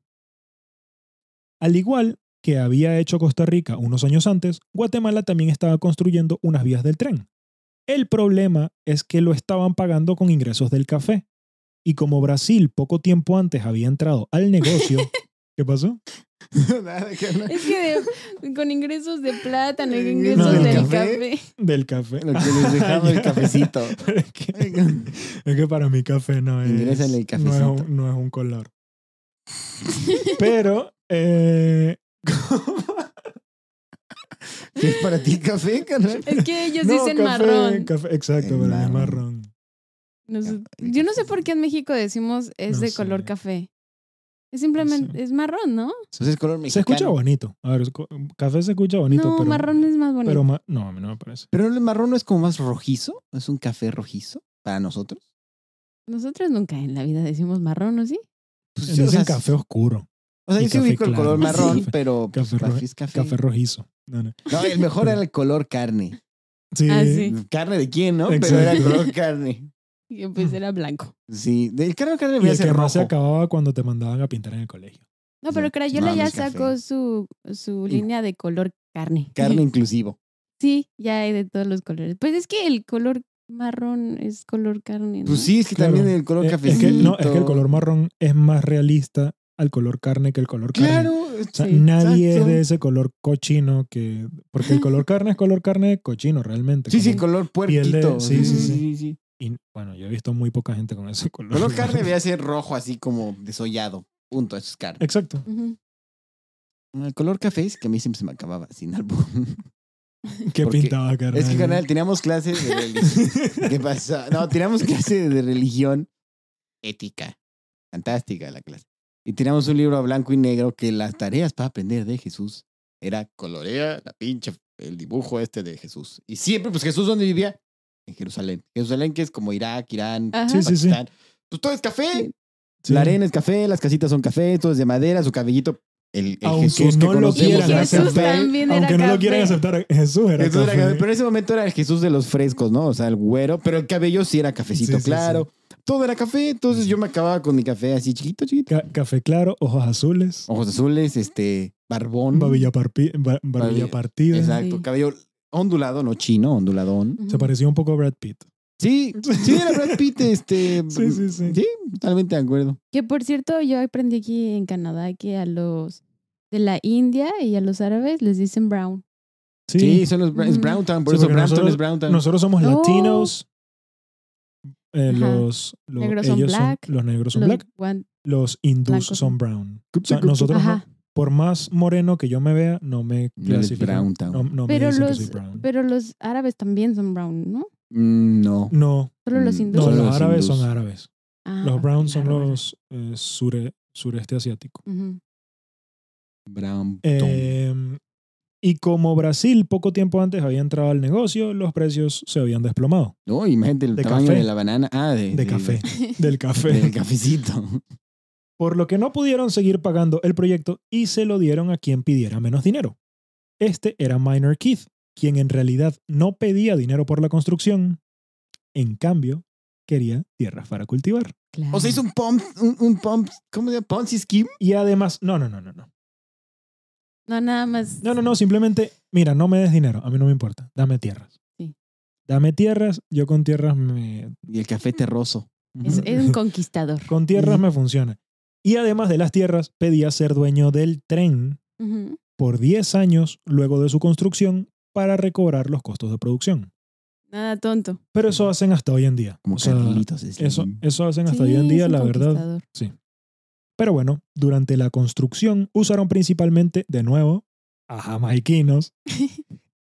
S1: Al igual que había hecho Costa Rica unos años antes, Guatemala también estaba construyendo unas vías del tren. El problema es que lo estaban pagando con ingresos del café. Y como Brasil poco tiempo antes había entrado al negocio, ¿qué pasó?
S2: Nada, carnal.
S3: Es que con ingresos de plátano y
S2: No,
S3: ingresos
S2: del
S3: del
S2: café.
S3: café.
S1: Del café.
S2: Lo que les dejaba el cafecito.
S1: Es que para mí café no es,
S2: Ingrésale el cafecito.
S1: no es un color. Pero,
S2: ¿Qué es para ti café, carnal?
S3: Es que ellos
S1: no,
S3: dicen
S1: café,
S3: marrón.
S1: café, exacto,
S2: El
S1: para mí es
S2: marrón.
S1: marrón.
S3: Yo no sé por qué en México decimos es
S1: No
S3: de
S1: sé.
S3: color café. Es simplemente,
S1: No sé.
S3: es marrón, ¿no?
S2: Entonces es color
S1: Se
S2: mexicano.
S1: escucha bonito. A ver, café se escucha bonito,
S3: No,
S1: pero...
S3: marrón es más bonito.
S1: Pero no, a mí no me parece.
S2: Pero el marrón no es como más rojizo. ¿Es un café rojizo para nosotros?
S3: Nosotros nunca en la vida decimos marrón, ¿o sí?
S2: Pues,
S1: Dicen
S2: o sea,
S1: café oscuro,
S2: O sea,
S1: y
S2: yo sí
S1: café
S2: ubico el
S1: claro.
S2: color marrón,
S1: Sí.
S2: pero pues,
S1: Café
S2: café es café.
S1: café rojizo. No.
S2: No, el mejor era el color carne.
S1: Sí,
S3: Ah, sí.
S2: ¿Carne de quién, no?
S1: Exacto.
S2: Pero era el color carne.
S3: Y pues era blanco.
S2: Sí, del carne
S1: y
S2: debería
S1: el
S2: ser
S1: que más se
S2: rojo.
S1: acababa cuando te mandaban a pintar en el colegio.
S3: No, pero
S2: No,
S3: Crayola
S2: no,
S3: ya
S2: no es café.
S3: sacó su línea de color carne.
S2: Carne inclusivo.
S3: Sí, ya hay de todos los colores. Pues es que el color marrón es color carne, ¿no?
S2: Pues sí, es que
S1: Claro.
S2: también el color
S1: Es
S2: cafecito.
S1: que el color marrón es más realista al color carne que el color carne.
S2: Claro.
S1: O sea,
S3: Sí,
S1: nadie
S2: exacto.
S1: es de ese color cochino que... Porque el color carne es color carne cochino realmente.
S2: Sí, sí,
S1: como-
S2: color
S1: piel de-
S2: puerquito.
S1: sí,
S2: sí.
S1: Y bueno, yo he visto muy poca gente con ese color.
S2: Color carne debería ser rojo, así como desollado. Punto, eso es carne.
S1: Exacto.
S3: Ujú.
S2: El color café es que a mí siempre se me acababa sin albur.
S1: ¿Qué
S2: Porque
S1: pintaba, carnal?
S2: Es que, canal, teníamos clases de religión. ¿Qué pasa? No, teníamos clase de religión ética. Fantástica la clase. y teníamos un libro a blanco y negro que las tareas para aprender de Jesús era colorea el dibujo de Jesús. Y siempre, pues Jesús, ¿dónde vivía? En Jerusalén. Jerusalén, que es como Irak, Irán,
S3: Ajá.
S1: Sí, sí, sí.
S2: Pakistán. Pues todo es café.
S1: Sí.
S2: La arena es café, las casitas son café, todo es de madera, su cabellito, el
S1: Aunque
S2: Jesús que
S1: no lo
S2: conocemos
S1: quieran
S2: era
S3: Jesús
S2: café.
S3: también era
S1: Aunque no lo
S3: café.
S1: quieran aceptar, Jesús era
S2: Jesús era
S1: café.
S2: café, pero en ese momento era el Jesús de los frescos, ¿no? O sea, el güero, pero el cabello sí era cafecito
S1: Sí, sí,
S2: claro. Todo era café, entonces yo me acababa con mi café así chiquito.
S1: Café claro, ojos azules,
S2: Ojos azules, barbón.
S1: barbilla partida.
S2: Exacto,
S3: Sí.
S2: cabello ondulado, no chino, onduladón.
S3: Ujú.
S1: Se parecía un poco a Brad Pitt.
S2: Sí, sí, era Brad Pitt,
S1: Sí.
S2: Sí, totalmente de acuerdo.
S3: Que por cierto, yo aprendí aquí en Canadá que a los de la India y a los árabes les dicen brown.
S2: Sí, son es
S3: Ujú.
S2: Browntown, por
S1: Sí,
S2: eso
S1: porque
S2: Brampton es Browntown.
S1: Nosotros somos
S3: Oh.
S1: latinos.
S3: Ajá.
S1: Los
S3: Negros son
S1: ellos
S3: black,
S1: los negros son
S3: Los
S1: black. Los hindús
S3: blancos
S1: son
S3: son-
S1: brown. O sea, nosotros,
S3: Ajá.
S1: por más moreno que yo me vea, no me
S2: No eres
S1: clasifican.
S2: Browntown.
S1: No me
S3: Pero
S1: dicen que
S3: los,
S1: soy brown.
S3: pero los árabes también son brown, ¿no?
S2: No.
S1: No,
S3: Solo los
S2: Mm,
S3: hindúes.
S1: no,
S2: Solo
S1: los
S2: los
S1: árabes
S2: hindús.
S1: son árabes.
S3: Ah,
S1: Los
S3: ok,
S1: browns son
S3: claro,
S1: los sureste asiático.
S3: Ujú.
S2: Browntown.
S1: Y como Brasil poco tiempo antes había entrado al negocio, los precios se habían desplomado.
S2: No, imagínate el
S1: de
S2: tamaño
S1: café.
S2: de la banana. Ah,
S1: De café. Del café.
S2: Del cafecito.
S1: Por lo que no pudieron seguir pagando el proyecto y se lo dieron a quien pidiera menos dinero. Este era Minor Keith, quien en realidad no pedía dinero por la construcción. En cambio, quería tierras para cultivar.
S3: Claro.
S2: O sea, hizo un pump, ¿cómo se llama? Ponzi scheme.
S1: Y además, no.
S3: No, nada más.
S1: No, simplemente, mira, no me des dinero, a mí no me importa, dame tierras.
S3: Sí.
S1: Dame tierras, yo con tierras
S2: Y el café terroso.
S3: Es un conquistador.
S1: con tierras me funciona. Y además de las tierras, pedía ser dueño del tren
S3: Ujú.
S1: por 10 años luego de su construcción para recobrar los costos de producción.
S3: Nada tonto.
S1: Pero eso hacen hasta hoy en día.
S2: Como
S1: O sea,
S2: Carlitos Slim.
S1: eso hacen hasta
S3: Sí,
S1: hoy en día,
S3: es un
S1: la verdad.
S3: conquistador.
S1: Pero bueno, durante la construcción usaron principalmente, de nuevo, a jamaiquinos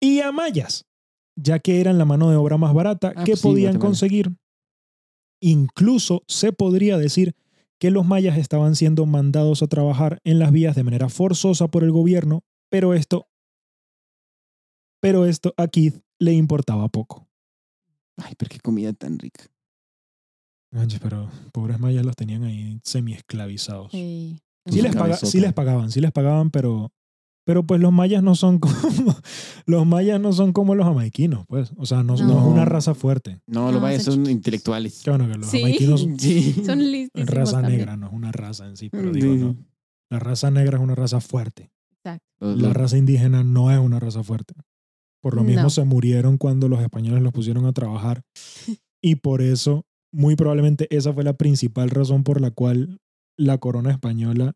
S1: y a mayas, ya que eran la mano de obra más barata que
S2: pues sí,
S1: podían
S2: Guatemala.
S1: conseguir. Incluso se podría decir que los mayas estaban siendo mandados a trabajar en las vías de manera forzosa por el gobierno, pero esto a Keith le importaba poco.
S2: Ay, pero qué comida tan rica.
S1: Manches, pero pobres mayas los tenían ahí semi-esclavizados.
S3: Sí.
S1: Sí les,
S2: Cabezota.
S1: sí les pagaban, pero pues los mayas no son como los jamaiquinos, pues. O sea, no es
S3: No.
S1: una raza fuerte.
S2: No, los
S3: No,
S2: mayas
S3: son
S2: son
S3: chiquitos.
S2: intelectuales.
S1: Qué bueno que los
S3: Sí.
S1: jamaiquinos
S2: Sí.
S3: Son listísimos
S1: raza
S3: también.
S1: negra, no es una raza en sí, pero digo,
S2: Sí.
S1: no. La raza negra es una raza fuerte.
S3: Exacto.
S1: La raza indígena no es una raza fuerte. Por lo mismo
S3: No.
S1: se murieron cuando los españoles los pusieron a trabajar. Y por eso, muy probablemente esa fue la principal razón por la cual la corona española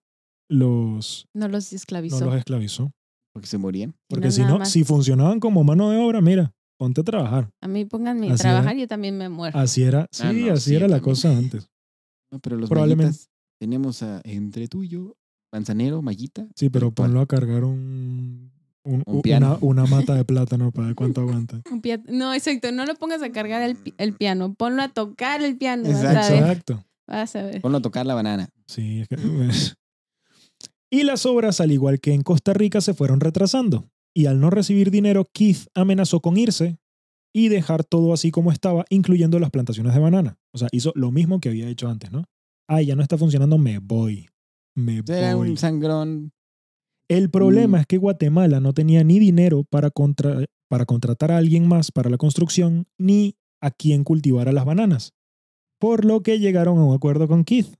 S3: No los
S1: no
S3: esclavizó.
S1: los esclavizó.
S2: Porque se morían.
S1: Porque
S3: No,
S1: si
S3: nada
S1: no,
S3: más.
S1: si funcionaban como mano de obra, mira, ponte a trabajar.
S3: A mí pónganme a
S1: Así
S3: trabajar, yo también me muero.
S1: Así era, sí,
S2: Ah, no,
S1: así
S2: sí,
S1: era
S2: yo
S1: la
S2: también.
S1: cosa antes.
S2: No, pero los
S1: Probablemente.
S2: mayitas, tenemos entre tú y yo, manzanero, mallita.
S1: Sí, pero
S2: intelectual.
S1: ponlo a cargar
S2: Un piano.
S1: una mata de plátano para ver cuánto aguanta.
S3: No, exacto. No lo pongas a cargar el piano. Ponlo a tocar el piano. Vas
S2: Exacto.
S3: a ver.
S1: Exacto.
S3: Vas a ver.
S2: Ponlo a tocar la banana.
S1: Sí, es que... Y las obras, al igual que en Costa Rica, se fueron retrasando. Y al no recibir dinero, Keith amenazó con irse y dejar todo así como estaba, incluyendo las plantaciones de banana. O sea, hizo lo mismo que había hecho antes, ¿no? Ay, ya no está funcionando, me voy.
S2: Era un sangrón.
S1: El problema es que Guatemala no tenía ni dinero para contratar a alguien más para la construcción, ni a quien cultivara las bananas. Por lo que llegaron a un acuerdo con Keith.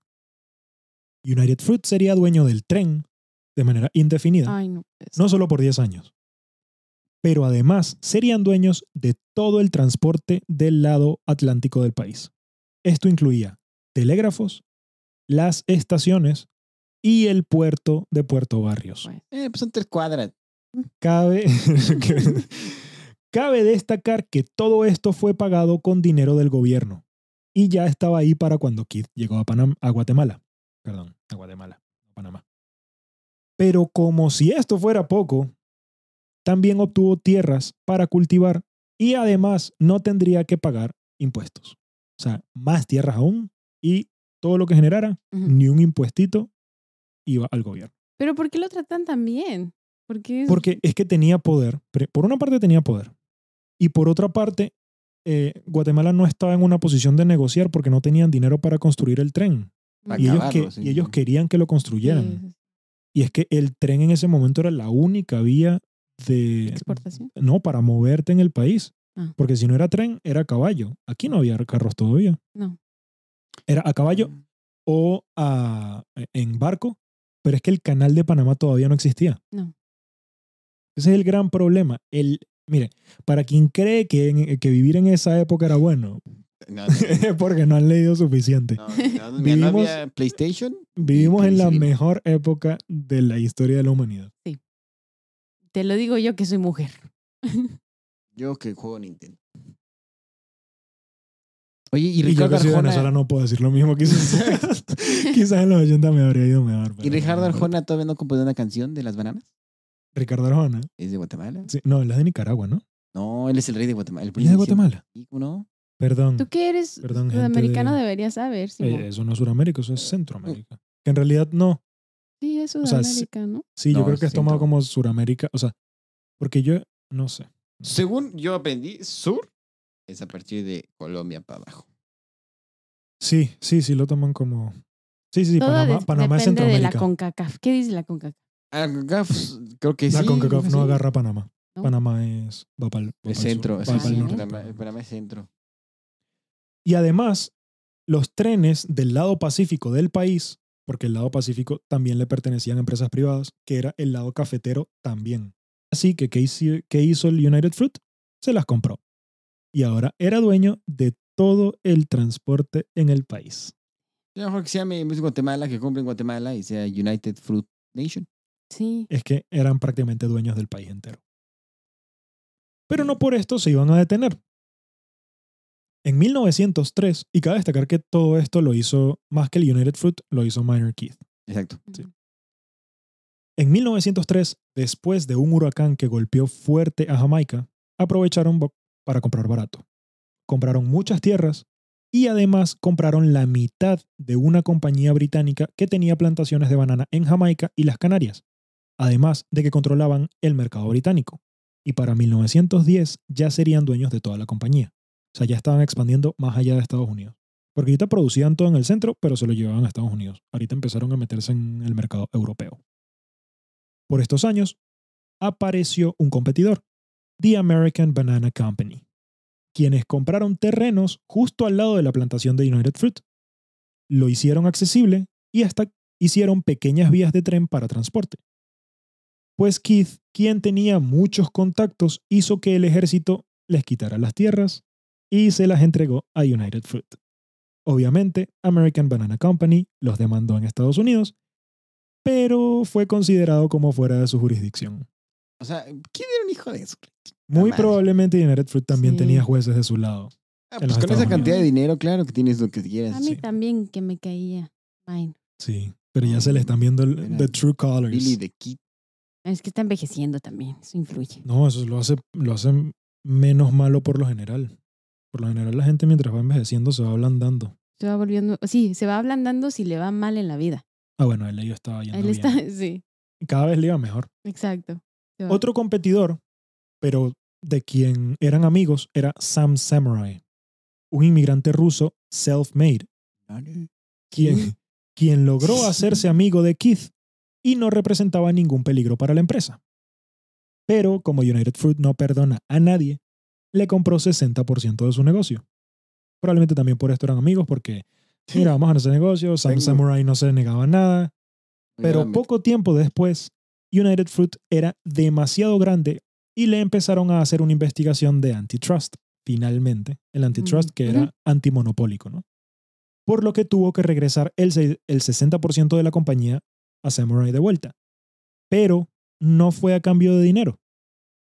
S1: United Fruit sería dueño del tren de manera indefinida,
S3: Ay, no.
S1: no solo por 10 años, pero además serían dueños de todo el transporte del lado atlántico del país. Esto incluía telégrafos, las estaciones y el puerto de Puerto Barrios.
S3: Bueno.
S2: Pues son 3 cuadras.
S1: Cabe destacar que todo esto fue pagado con dinero del gobierno y ya estaba ahí para cuando Keith llegó a Guatemala. Perdón, a Guatemala, a Panamá. Pero como si esto fuera poco, también obtuvo tierras para cultivar y además no tendría que pagar impuestos. O sea, más tierras aún y todo lo que generara,
S3: Ujú.
S1: ni un impuestito iba al gobierno.
S3: Pero ¿por qué lo tratan tan bien? Porque
S1: Porque es que tenía poder. Por una parte tenía poder. Y por otra parte, Guatemala no estaba en una posición de negociar porque no tenían dinero para construir el tren.
S2: Para
S1: Y ellos,
S2: acabarlo, sí.
S1: y ellos querían que lo construyeran. Y es que el tren en ese momento era la única vía de...
S3: exportación.
S1: No, para moverte en el país.
S3: Ah.
S1: Porque si no era tren, era caballo. Aquí no había carros todavía.
S3: No.
S1: Era a caballo o en barco, pero es que el canal de Panamá todavía no existía.
S3: No.
S1: Ese es el gran problema. Mire, para quien cree que vivir en esa época era bueno,
S2: No,
S1: es porque no han leído suficiente.
S2: no
S1: Vivimos-
S2: había PlayStation.
S1: Vivimos en la
S2: Penicilina.
S1: mejor época de la historia de la humanidad.
S3: Te lo digo yo que soy mujer.
S2: Yo que juego Nintendo. Oye, y
S1: Y yo
S2: Ricardo
S1: que soy de
S2: Arjona.
S1: Venezuela no puedo decir lo mismo. Quizás, quizás en los 80 me habría ido mejor.
S2: ¿Y
S1: pero-
S2: Ricardo Arjona todavía no compone una canción de las bananas?
S1: Ricardo Arjona.
S2: ¿Es de Guatemala?
S1: Sí, no, él es de Nicaragua, ¿no?
S2: No, él es el rey de Guatemala. El
S1: Él es de
S2: príncipe.
S1: Guatemala.
S2: ¿Sí, cómo no?
S1: Perdón.
S3: Tú que eres
S1: Perdón, gente
S3: sudamericano
S1: de-
S3: deberías saber, Simón.
S1: Eso no es Sudamérica, eso es Centroamérica. Que en realidad no.
S3: Sí, es
S1: sea,
S3: Sudamérica, ¿no?
S1: Sí, yo
S2: No,
S1: creo que es tomado
S2: Centro.
S1: como Suramérica. O sea, porque yo no sé.
S2: Según yo aprendí, sur es a partir de Colombia para abajo.
S1: Sí, lo toman como. Sí,
S3: Todo
S1: Panamá es
S3: depende de la
S1: Centroamérica.
S3: CONCACAF. ¿Qué dice la CONCACAF?
S2: CONCACAF, creo que
S1: La
S2: sí.
S1: CONCACAF
S2: creo que
S1: no
S2: sí.
S1: agarra Panamá.
S3: ¿No?
S1: Panamá va para el
S2: Es centro.
S1: va
S2: Sí,
S1: para el
S2: sí,
S1: norte.
S2: Panamá es centro.
S1: Y además, los trenes del lado pacífico del país, porque el lado pacífico también le pertenecían a empresas privadas, que era el lado cafetero también. Así que, ¿qué hizo el United Fruit? Se las compró. Y ahora era dueño de todo el transporte en el país.
S2: Yo mejor que se llame en vez de Guatemala, que compre en Guatemala y sea United Fruit Nation.
S3: Sí.
S1: Es que eran prácticamente dueños del país entero. Pero no por esto se iban a detener. En 1903, y cabe destacar que todo esto lo hizo, más que el United Fruit, lo hizo Minor Keith.
S2: Exacto.
S1: Sí. En 1903, después de un huracán que golpeó fuerte a Jamaica, aprovecharon para comprar barato. Compraron muchas tierras y además compraron la mitad de una compañía británica que tenía plantaciones de banana en Jamaica y las Canarias, además de que controlaban el mercado británico. Y para 1910 ya serían dueños de toda la compañía. O sea, ya estaban expandiendo más allá de Estados Unidos. Porque ahorita producían todo en el centro, pero se lo llevaban a Estados Unidos. Ahorita empezaron a meterse en el mercado europeo. Por estos años, apareció un competidor, The American Banana Company, quienes compraron terrenos justo al lado de la plantación de United Fruit. Lo hicieron accesible y hasta hicieron pequeñas vías de tren para transporte. Pues Keith, quien tenía muchos contactos, hizo que el ejército les quitara las tierras y se las entregó a United Fruit. Obviamente, American Banana Company los demandó en Estados Unidos, pero fue considerado como fuera de su jurisdicción.
S2: O sea, ¿quién era un hijo de eso?
S1: Muy
S2: madre.
S1: probablemente United Fruit también
S3: Sí.
S1: tenía jueces de su lado.
S2: Ah,
S1: En
S2: pues
S1: los
S2: con esa
S1: Estados
S2: cantidad de
S3: Unidos.
S2: dinero, claro que tienes lo que quieras.
S3: A mí
S1: Sí.
S3: también que me caía. Mine.
S1: Sí, pero ya se le están viendo
S2: Era
S1: the true colors.
S2: Billy the Kid.
S3: Es que está envejeciendo también. Eso influye.
S1: No, eso lo hace menos malo por lo general. Por lo general la gente mientras va envejeciendo se va ablandando.
S3: Se va volviendo. Sí, se va ablandando si le va mal en la vida.
S1: Ah, bueno, él yo estaba yendo
S3: Él
S1: bien.
S3: está. Sí,
S1: Y cada vez le iba mejor.
S3: exacto. Se va.
S1: Otro competidor, pero de quien eran amigos, era Sam Samurai, un inmigrante ruso self-made, quien logró hacerse amigo de Keith y no representaba ningún peligro para la empresa. Pero como United Fruit no perdona a nadie, le compró 60% de su negocio. Probablemente también por esto eran amigos, porque, mira, vamos a hacer negocio, Sam
S2: Tengo-
S1: Samurai no se negaba a nada, pero
S2: Obviamente.
S1: poco tiempo después, United Fruit era demasiado grande y le empezaron a hacer una investigación de antitrust, finalmente. El antitrust que era antimonopólico, ¿no? Por lo que tuvo que regresar el 60% de la compañía a Samurai de vuelta. Pero no fue a cambio de dinero,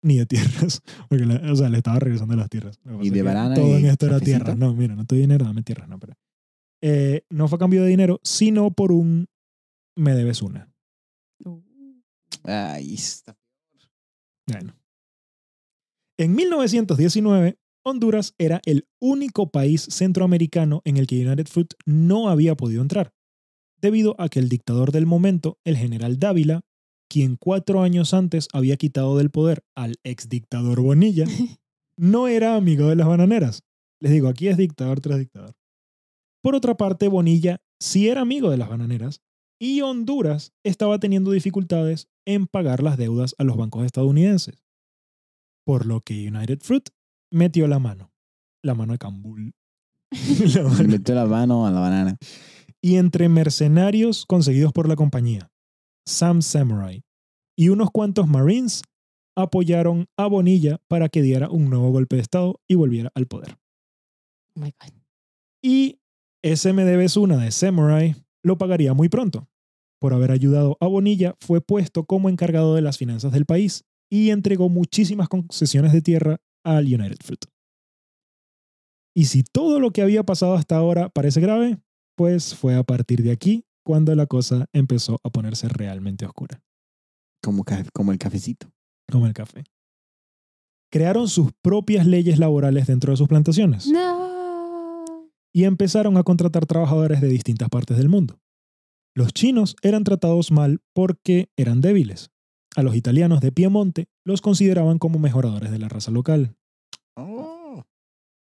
S1: ni de tierras. Porque o sea, le estaba regresando las tierras. Lo que pasa
S2: Y de
S1: es que
S2: banana
S1: todo
S2: y
S1: en esto era
S2: cafecito.
S1: tierra. No, mira, no te doy dinero, dame tierras. No, pero, no fue a cambio de dinero, sino por un me debes una.
S2: Ay, está.
S1: Bueno. En 1919, Honduras era el único país centroamericano en el que United Fruit no había podido entrar. debido a que el dictador del momento, el general Dávila, quien 4 años antes había quitado del poder al ex dictador Bonilla, no era amigo de las bananeras. Les digo, aquí es dictador tras dictador. Por otra parte, Bonilla sí era amigo de las bananeras y Honduras estaba teniendo dificultades en pagar las deudas a los bancos estadounidenses. Por lo que United Fruit metió la mano de Cambul. La
S2: Le
S1: mano.
S2: metió la mano a la banana.
S1: Y entre mercenarios conseguidos por la compañía, Sam Samurai y unos cuantos Marines apoyaron a Bonilla para que diera un nuevo golpe de estado y volviera al poder.
S3: Oh my God.
S1: Y SMD Suna de Samurai lo pagaría muy pronto. Por haber ayudado a Bonilla, fue puesto como encargado de las finanzas del país y entregó muchísimas concesiones de tierra al United Fruit. Y si todo lo que había pasado hasta ahora parece grave, pues fue a partir de aquí cuando la cosa empezó a ponerse realmente oscura,
S2: Como el cafecito.
S1: como el café. Crearon sus propias leyes laborales dentro de sus plantaciones
S3: No.
S1: y empezaron a contratar trabajadores de distintas partes del mundo. Los chinos eran tratados mal porque eran débiles. A los italianos de Piemonte los consideraban como mejoradores de la raza local.
S2: Oh,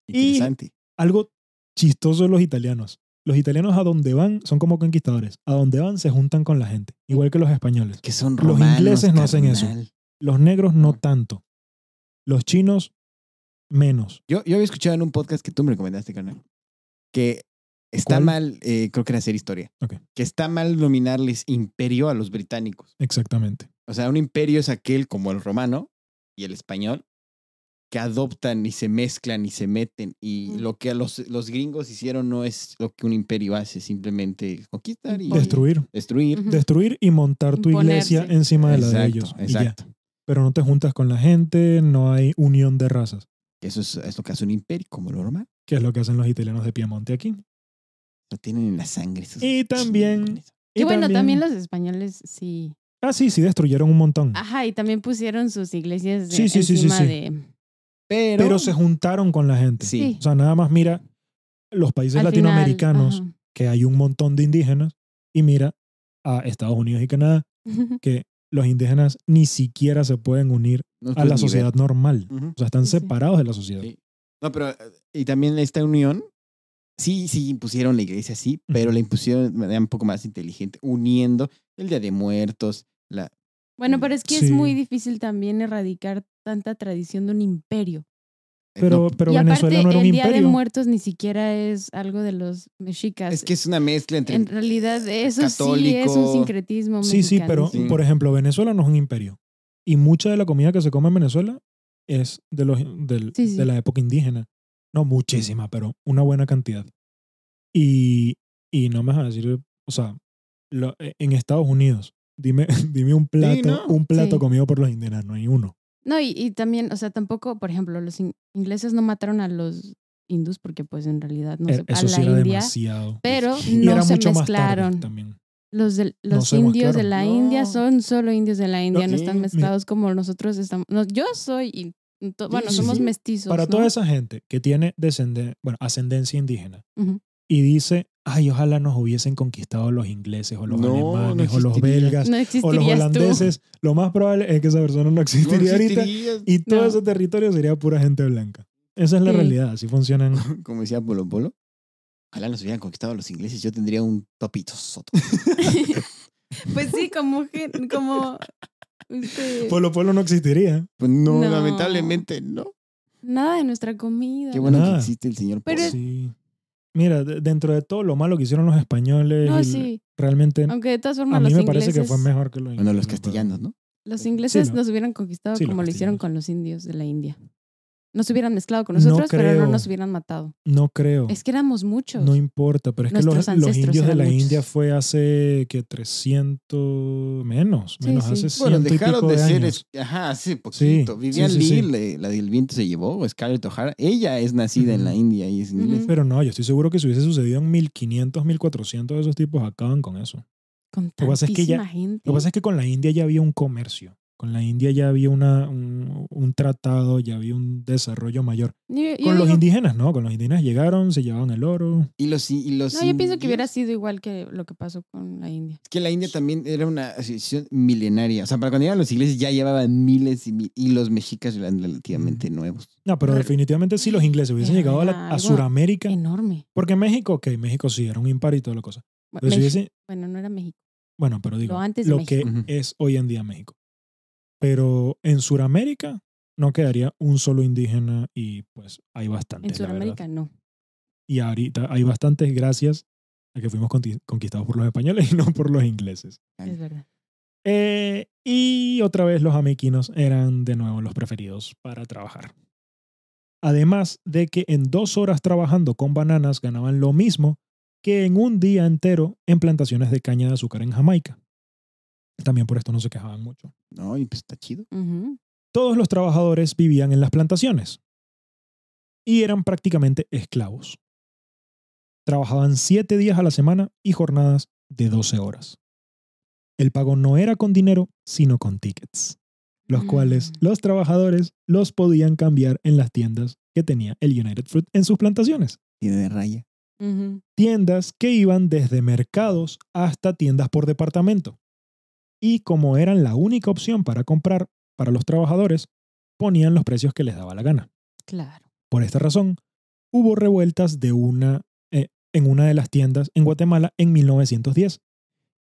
S1: Y-
S2: interesante.
S1: Algo chistoso de los italianos. Los italianos a donde van son como conquistadores. A donde van se juntan con la gente, igual que los españoles.
S2: Que son
S1: Los
S2: romanos,
S1: ingleses no hacen eso.
S2: carnal.
S1: Los negros no
S2: No.
S1: tanto. Los chinos menos.
S2: Yo había escuchado en un podcast que tú me recomendaste, carnal, que está
S1: ¿Cuál?
S2: mal, creo que era hacer historia,
S1: Ok.
S2: que está mal nominarles imperio a los británicos.
S1: Exactamente.
S2: O sea, un imperio es aquel como el romano y el español, que adoptan y se mezclan y se meten. Y
S3: Mm.
S2: lo que a los gringos hicieron no es lo que un imperio hace, simplemente conquistar y
S3: Oye.
S1: Destruir.
S2: destruir.
S3: Ujú.
S1: Destruir y montar tu
S3: Imponerse.
S1: iglesia encima de la de
S2: Exacto,
S1: ellos. Y ya.
S2: exacto.
S1: Pero no te juntas con la gente, no hay unión de razas.
S2: Eso es lo que hace un imperio, como lo romano.
S1: Que es lo que hacen los italianos de Piemonte aquí.
S2: Lo tienen en la sangre. esos
S1: Y también-
S2: chingones.
S1: Y
S3: Que bueno, también los españoles sí.
S1: Ah, sí, sí, destruyeron un montón.
S3: Ajá, y también pusieron sus iglesias
S1: Sí, sí, sí, sí,
S3: encima
S1: sí.
S3: de...
S1: Pero se juntaron con la gente.
S2: Sí.
S1: O sea, nada más mira los países
S3: Al
S1: latinoamericanos,
S3: final,
S1: que hay un montón de indígenas, y mira a Estados Unidos y Canadá,
S3: ajá.
S1: que los indígenas ni siquiera se pueden unir
S2: No
S1: a
S2: puedes
S1: la
S2: ni ver.
S1: sociedad normal.
S2: Ujú.
S1: O sea, están
S3: Sí, sí.
S1: separados de la sociedad.
S2: Sí. No, pero y también esta unión, sí impusieron la iglesia, sí, pero
S1: Ujú.
S2: la impusieron de manera un poco más inteligente, uniendo el Día de Muertos,
S3: Bueno, pero es que
S1: Sí.
S3: es muy difícil también erradicar tanta tradición de un imperio.
S1: Pero
S3: y
S1: Venezuela
S3: aparte,
S1: no era un
S3: el Día de
S1: imperio.
S3: Muertos ni siquiera es algo de los mexicas.
S2: es que es una mezcla entre
S3: En realidad, eso sí es
S2: católico.
S3: un sincretismo
S1: Sí, sí, pero
S3: mexicanísimo.
S1: por ejemplo, Venezuela no es un imperio. Y mucha de la comida que se come en Venezuela es
S3: Sí, sí.
S1: de la época indígena. No muchísima, pero una buena cantidad. Y no me vas a decir, o sea, en Estados Unidos, dime, dime un plato,
S2: ¿no?
S1: un plato
S3: Sí.
S1: comido por los indígenas, no hay uno.
S3: No, y también, o sea, tampoco, por ejemplo, los ingleses no mataron a los hindús porque pues en realidad no se, a
S1: Eso
S3: la
S1: sí era
S3: India,
S1: demasiado.
S3: pero
S1: Y
S3: no
S1: era
S3: se
S1: mucho más tarde
S3: mezclaron.
S1: también.
S3: Los
S1: se
S3: indios de
S1: mezclaron.
S3: la
S2: No.
S3: India son solo indios de la India, no
S2: sí,
S3: están
S2: mira.
S3: mezclados como nosotros estamos. No, yo soy, bueno,
S1: sí,
S3: somos
S1: sí.
S3: mestizos.
S1: Para
S3: ¿no?
S1: toda esa gente que tiene ascendencia indígena
S3: Ujú.
S1: y dice, ay, ojalá nos hubiesen conquistado los ingleses o los
S2: No,
S1: alemanes
S2: no
S1: o los
S2: existiría.
S1: belgas
S3: No
S1: o los
S3: existirías tú.
S1: holandeses, lo más probable es que esa persona no existiría ahorita y todo
S3: No.
S1: ese territorio sería pura gente blanca. Esa es la
S3: Sí.
S1: realidad, así funcionan.
S2: Como decía Polo Polo, ojalá nos hubieran conquistado los ingleses, yo tendría un topito soto.
S3: Pues sí, como
S1: Polo Polo no existiría.
S2: Pues no,
S3: No.
S2: lamentablemente no.
S3: nada de nuestra comida.
S2: Qué bueno
S1: Nada.
S2: que existe el señor
S3: Pero
S2: Polo.
S3: es-
S1: Sí. Mira, dentro de todo lo malo que hicieron los españoles,
S3: No,
S1: y
S3: sí.
S1: realmente
S3: Aunque de todas
S1: a
S3: formas
S1: mí
S3: los
S1: me
S3: ingleses,
S1: parece que fue mejor que los
S2: Bueno, los
S1: ingleses,
S2: castellanos, ¿no?
S3: los ingleses
S1: Sí,
S3: nos hubieran conquistado
S1: sí, los
S3: como lo hicieron
S1: castellanos.
S3: con los indios de la India. Nos hubieran mezclado con
S1: No
S3: nosotros, pero
S1: creo.
S3: no nos hubieran matado.
S1: No creo.
S3: Es que éramos muchos.
S1: No importa, pero es que
S3: Nuestros
S1: los
S3: ancestros
S1: indios de
S3: eran
S1: la
S3: muchos.
S1: India fue hace que 300 menos
S3: Sí, sí.
S1: hace 100
S2: Bueno,
S1: y
S2: dejaron
S1: pico
S2: de
S1: de
S2: ser,
S1: años.
S2: hace poquito.
S1: Sí,
S2: Vivian
S1: sí, sí,
S2: Lee, la del viento se llevó, Scarlett O'Hara, ella es nacida en la
S1: Ujú.
S2: India y es inglesa.
S3: Ujú.
S1: Pero no, yo estoy seguro que si hubiese sucedido en 1500, 1400, esos tipos acaban con eso.
S3: Con
S1: Lo que pasa es que
S3: tantísima gente.
S1: Lo que pasa es que con la India ya había un comercio. Con la India ya había un tratado, ya había un desarrollo mayor.
S3: Yo
S1: Con los
S3: digo-
S1: indígenas, ¿no? Con los indígenas llegaron, se llevaban el oro.
S2: Y los
S3: No, yo pienso que hubiera
S2: indios,
S3: sido igual que lo que pasó con la India.
S2: es que la India también era una asociación milenaria. O sea, para cuando llegaban los ingleses ya llevaban miles y los mexicas eran relativamente nuevos.
S1: No, pero
S3: Re-
S1: definitivamente si los ingleses hubiesen
S3: Pero
S1: llegado a,
S3: era
S1: a
S3: algo
S1: Sudamérica,
S3: Enorme.
S1: porque México, ok, México sí, era un imperio y toda la cosa. Pero si hubiesen,
S3: Bueno, no era México.
S1: bueno, pero digo,
S3: Lo antes de
S1: lo
S3: México.
S1: que
S2: Ujú.
S1: es hoy en día México. Pero en Sudamérica no quedaría un solo indígena y pues hay bastantes,
S3: En
S1: la verdad.
S3: Sudamérica no.
S1: Y ahorita hay bastantes gracias a que fuimos conquistados por los españoles y no por los ingleses.
S3: Es verdad.
S1: Y otra vez los jamaiquinos eran de nuevo los preferidos para trabajar. Además de que en 2 horas trabajando con bananas ganaban lo mismo que en un día entero en plantaciones de caña de azúcar en Jamaica. También por esto no se quejaban mucho.
S2: No, y pues está chido.
S3: Ujú.
S1: Todos los trabajadores vivían en las plantaciones y eran prácticamente esclavos. Trabajaban 7 días a la semana y jornadas de 12 horas. El pago no era con dinero, sino con tickets, los cuales los trabajadores los podían cambiar en las tiendas que tenía el United Fruit en sus plantaciones.
S2: Tiene de raya.
S3: Ujú.
S1: Tiendas que iban desde mercados hasta tiendas por departamento. Y como eran la única opción para comprar para los trabajadores, ponían los precios que les daba la gana.
S3: Claro.
S1: Por esta razón, hubo revueltas en una de las tiendas en Guatemala en 1910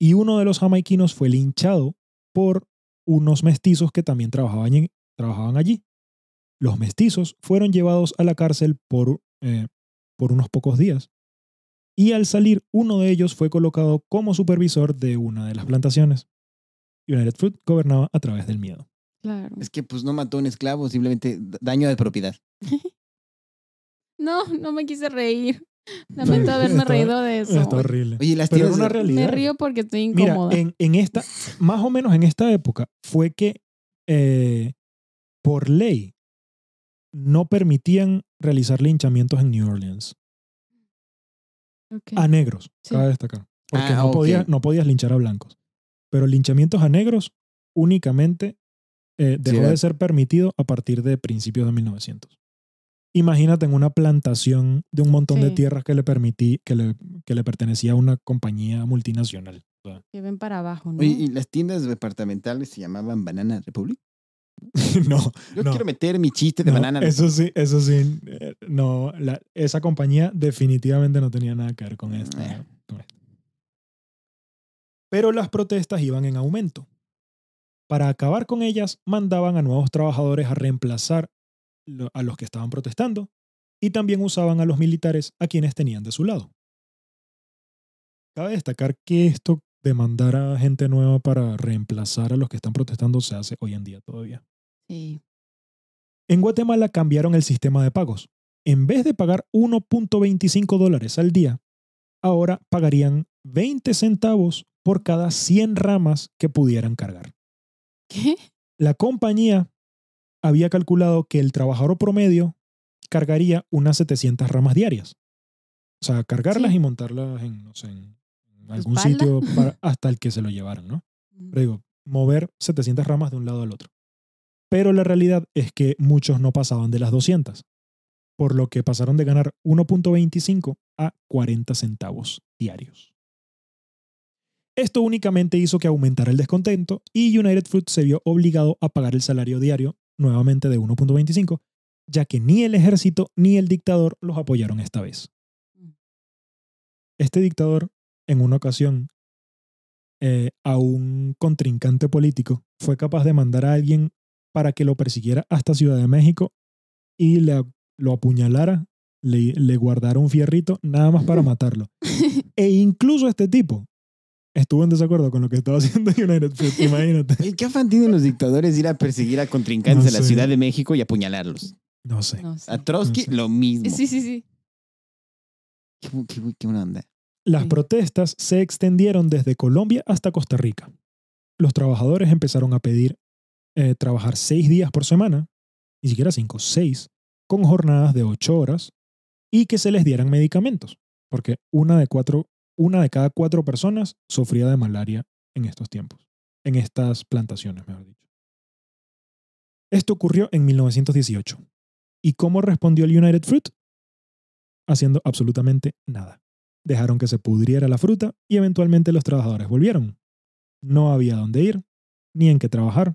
S1: y uno de los jamaiquinos fue linchado por unos mestizos que también trabajaban allí. Los mestizos fueron llevados a la cárcel por unos pocos días y al salir uno de ellos fue colocado como supervisor de una de las plantaciones. United Fruit gobernaba a través del miedo.
S3: Claro.
S2: Es que pues no mató a un esclavo, simplemente daño de propiedad.
S3: No, no me quise reír. Lamento haberme reído de eso.
S1: Está horrible.
S2: Oye, las
S1: Pero era
S2: tiendas
S1: una
S2: de-
S1: realidad.
S3: Me río porque estoy
S1: Mira,
S3: incómoda.
S1: en esta, más o menos en esta época, fue que por ley no permitían realizar linchamientos en New Orleans
S3: Ok.
S1: a negros,
S3: Sí.
S1: cabe destacar. Porque
S2: Ah, ok.
S1: no podías linchar a blancos. Pero linchamientos a negros únicamente dejó
S2: era-
S1: de ser permitido a partir de principios de 1900. Imagínate en una plantación de un montón de
S3: Sí.
S1: tierras que le pertenecía a una compañía multinacional. O sea,
S3: Que ven para abajo, ¿no?
S2: Oye, ¿y las tiendas departamentales se llamaban Banana Republic?
S1: no,
S2: Yo
S1: No.
S2: quiero meter mi chiste de
S1: no,
S2: Banana
S1: eso sí, no, esa compañía definitivamente no tenía nada que ver con esto.
S2: Eh.
S1: Pero las protestas iban en aumento. Para acabar con ellas, mandaban a nuevos trabajadores a reemplazar a los que estaban protestando y también usaban a los militares a quienes tenían de su lado. Cabe destacar que esto de mandar a gente nueva para reemplazar a los que están protestando se hace hoy en día todavía.
S3: Sí.
S1: En Guatemala cambiaron el sistema de pagos. En vez de pagar $1.25 al día, ahora pagarían 20 centavos por cada 100 ramas que pudieran cargar.
S3: ¿Qué?
S1: La compañía había calculado que el trabajador promedio cargaría unas 700 ramas diarias. O sea, cargarlas
S3: Sí.
S1: y montarlas en, no sé, en algún
S3: espalda?
S1: sitio hasta el que se lo llevaran, ¿no? Pero digo, mover 700 ramas de un lado al otro. Pero la realidad es que muchos no pasaban de las 200, por lo que pasaron de ganar 1.25 a 40 centavos diarios. Esto únicamente hizo que aumentara el descontento y United Fruit se vio obligado a pagar el salario diario nuevamente de 1.25, ya que ni el ejército ni el dictador los apoyaron esta vez. Este dictador, en una ocasión, a un contrincante político, fue capaz de mandar a alguien para que lo persiguiera hasta Ciudad de México y lo apuñalara, le guardara un fierrito nada más para matarlo. E incluso este tipo estuvo en desacuerdo con lo que estaba haciendo United Fruit, imagínate.
S2: Oye, ¿qué afán tienen los dictadores de ir a perseguir a contrincantes
S1: No
S2: de la
S1: sé.
S2: Ciudad de México y apuñalarlos?
S1: No sé.
S3: No sé.
S2: A Trotsky,
S1: No sé.
S2: lo mismo.
S3: Sí, sí, sí.
S2: Qué buena onda.
S1: Las
S3: Sí.
S1: protestas se extendieron desde Colombia hasta Costa Rica. Los trabajadores empezaron a pedir trabajar 6 días por semana, ni siquiera 5, 6, con jornadas de 8 horas y que se les dieran medicamentos, porque una de cada 4 personas sufría de malaria en estos tiempos, en estas plantaciones, mejor dicho. Esto ocurrió en 1918. ¿Y cómo respondió el United Fruit? Haciendo absolutamente nada. Dejaron que se pudriera la fruta y eventualmente los trabajadores volvieron. No había dónde ir, ni en qué trabajar.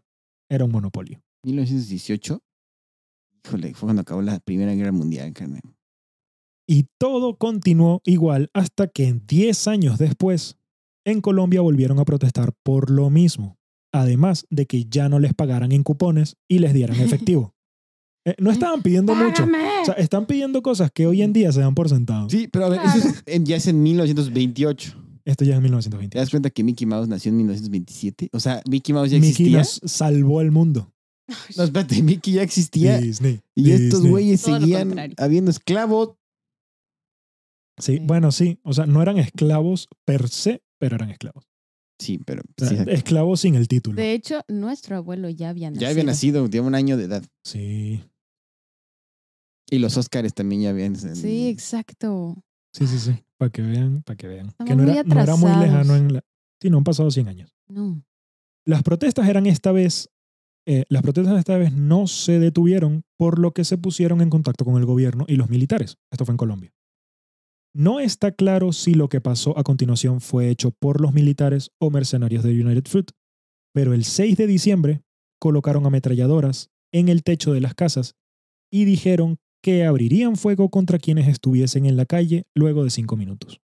S1: Era un monopolio.
S2: 1918. Híjole, fue cuando acabó la Primera Guerra Mundial, carnal.
S1: Y todo continuó igual hasta que 10 años después, en Colombia volvieron a protestar por lo mismo. Además de que ya no les pagaran en cupones y les dieran efectivo. No estaban pidiendo mucho.
S3: ¡Págame!
S1: O sea, están pidiendo cosas que hoy en día se dan por sentado.
S2: Sí, pero a ver, eso ya es en 1928.
S1: Esto ya es en
S2: ¿Te
S1: 1920.
S2: das cuenta que Mickey Mouse nació en 1927? O sea, Mickey Mouse ya
S1: Mickey
S2: existía.
S1: nos salvó el mundo.
S2: No, espérate, Mickey ya existía.
S1: Disney.
S2: Y estos
S1: Disney.
S2: güeyes
S3: Todo lo
S2: seguían
S3: contrario.
S2: habiendo esclavos.
S1: Sí, bueno, sí. O sea, no eran esclavos per se, pero eran esclavos.
S2: Sí, pero
S1: O sea,
S2: sí,
S1: esclavos sin el título.
S3: De hecho, nuestro abuelo ya había nacido.
S2: ya había nacido, tenía un año de edad.
S1: Sí.
S2: Y los Óscares también ya habían.
S3: Sí, exacto.
S1: Sí, sí, sí. Para que vean, para que vean.
S3: Estamos
S1: Que no
S3: muy
S1: era, no era muy
S3: atrasados.
S1: lejano en la... Sí, no han pasado 100 años.
S3: No.
S1: Las protestas eran esta vez... las protestas esta vez no se detuvieron, por lo que se pusieron en contacto con el gobierno y los militares. Esto fue en Colombia. No está claro si lo que pasó a continuación fue hecho por los militares o mercenarios de United Fruit, pero el 6 de diciembre colocaron ametralladoras en el techo de las casas y dijeron que abrirían fuego contra quienes estuviesen en la calle luego de 5 minutos.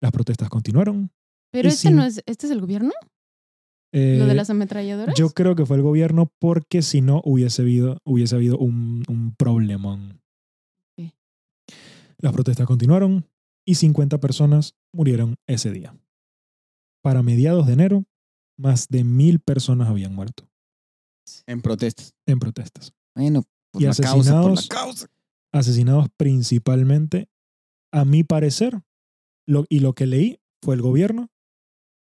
S1: Las protestas continuaron.
S3: Pero
S1: Y
S3: este
S1: sin-
S3: no es, ¿este es el gobierno? ¿Lo de las ametralladoras?
S1: Yo creo que fue el gobierno porque si no hubiese habido un problemón.
S3: Ok.
S1: Las protestas continuaron y 50 personas murieron ese día. Para mediados de enero, más de 1,000 personas habían muerto
S2: En protestas.
S1: en protestas.
S2: Bueno, por
S1: Y
S2: la causa, por la
S1: asesinados.
S2: causa.
S1: Asesinados principalmente, a mi parecer, y lo que leí fue el gobierno.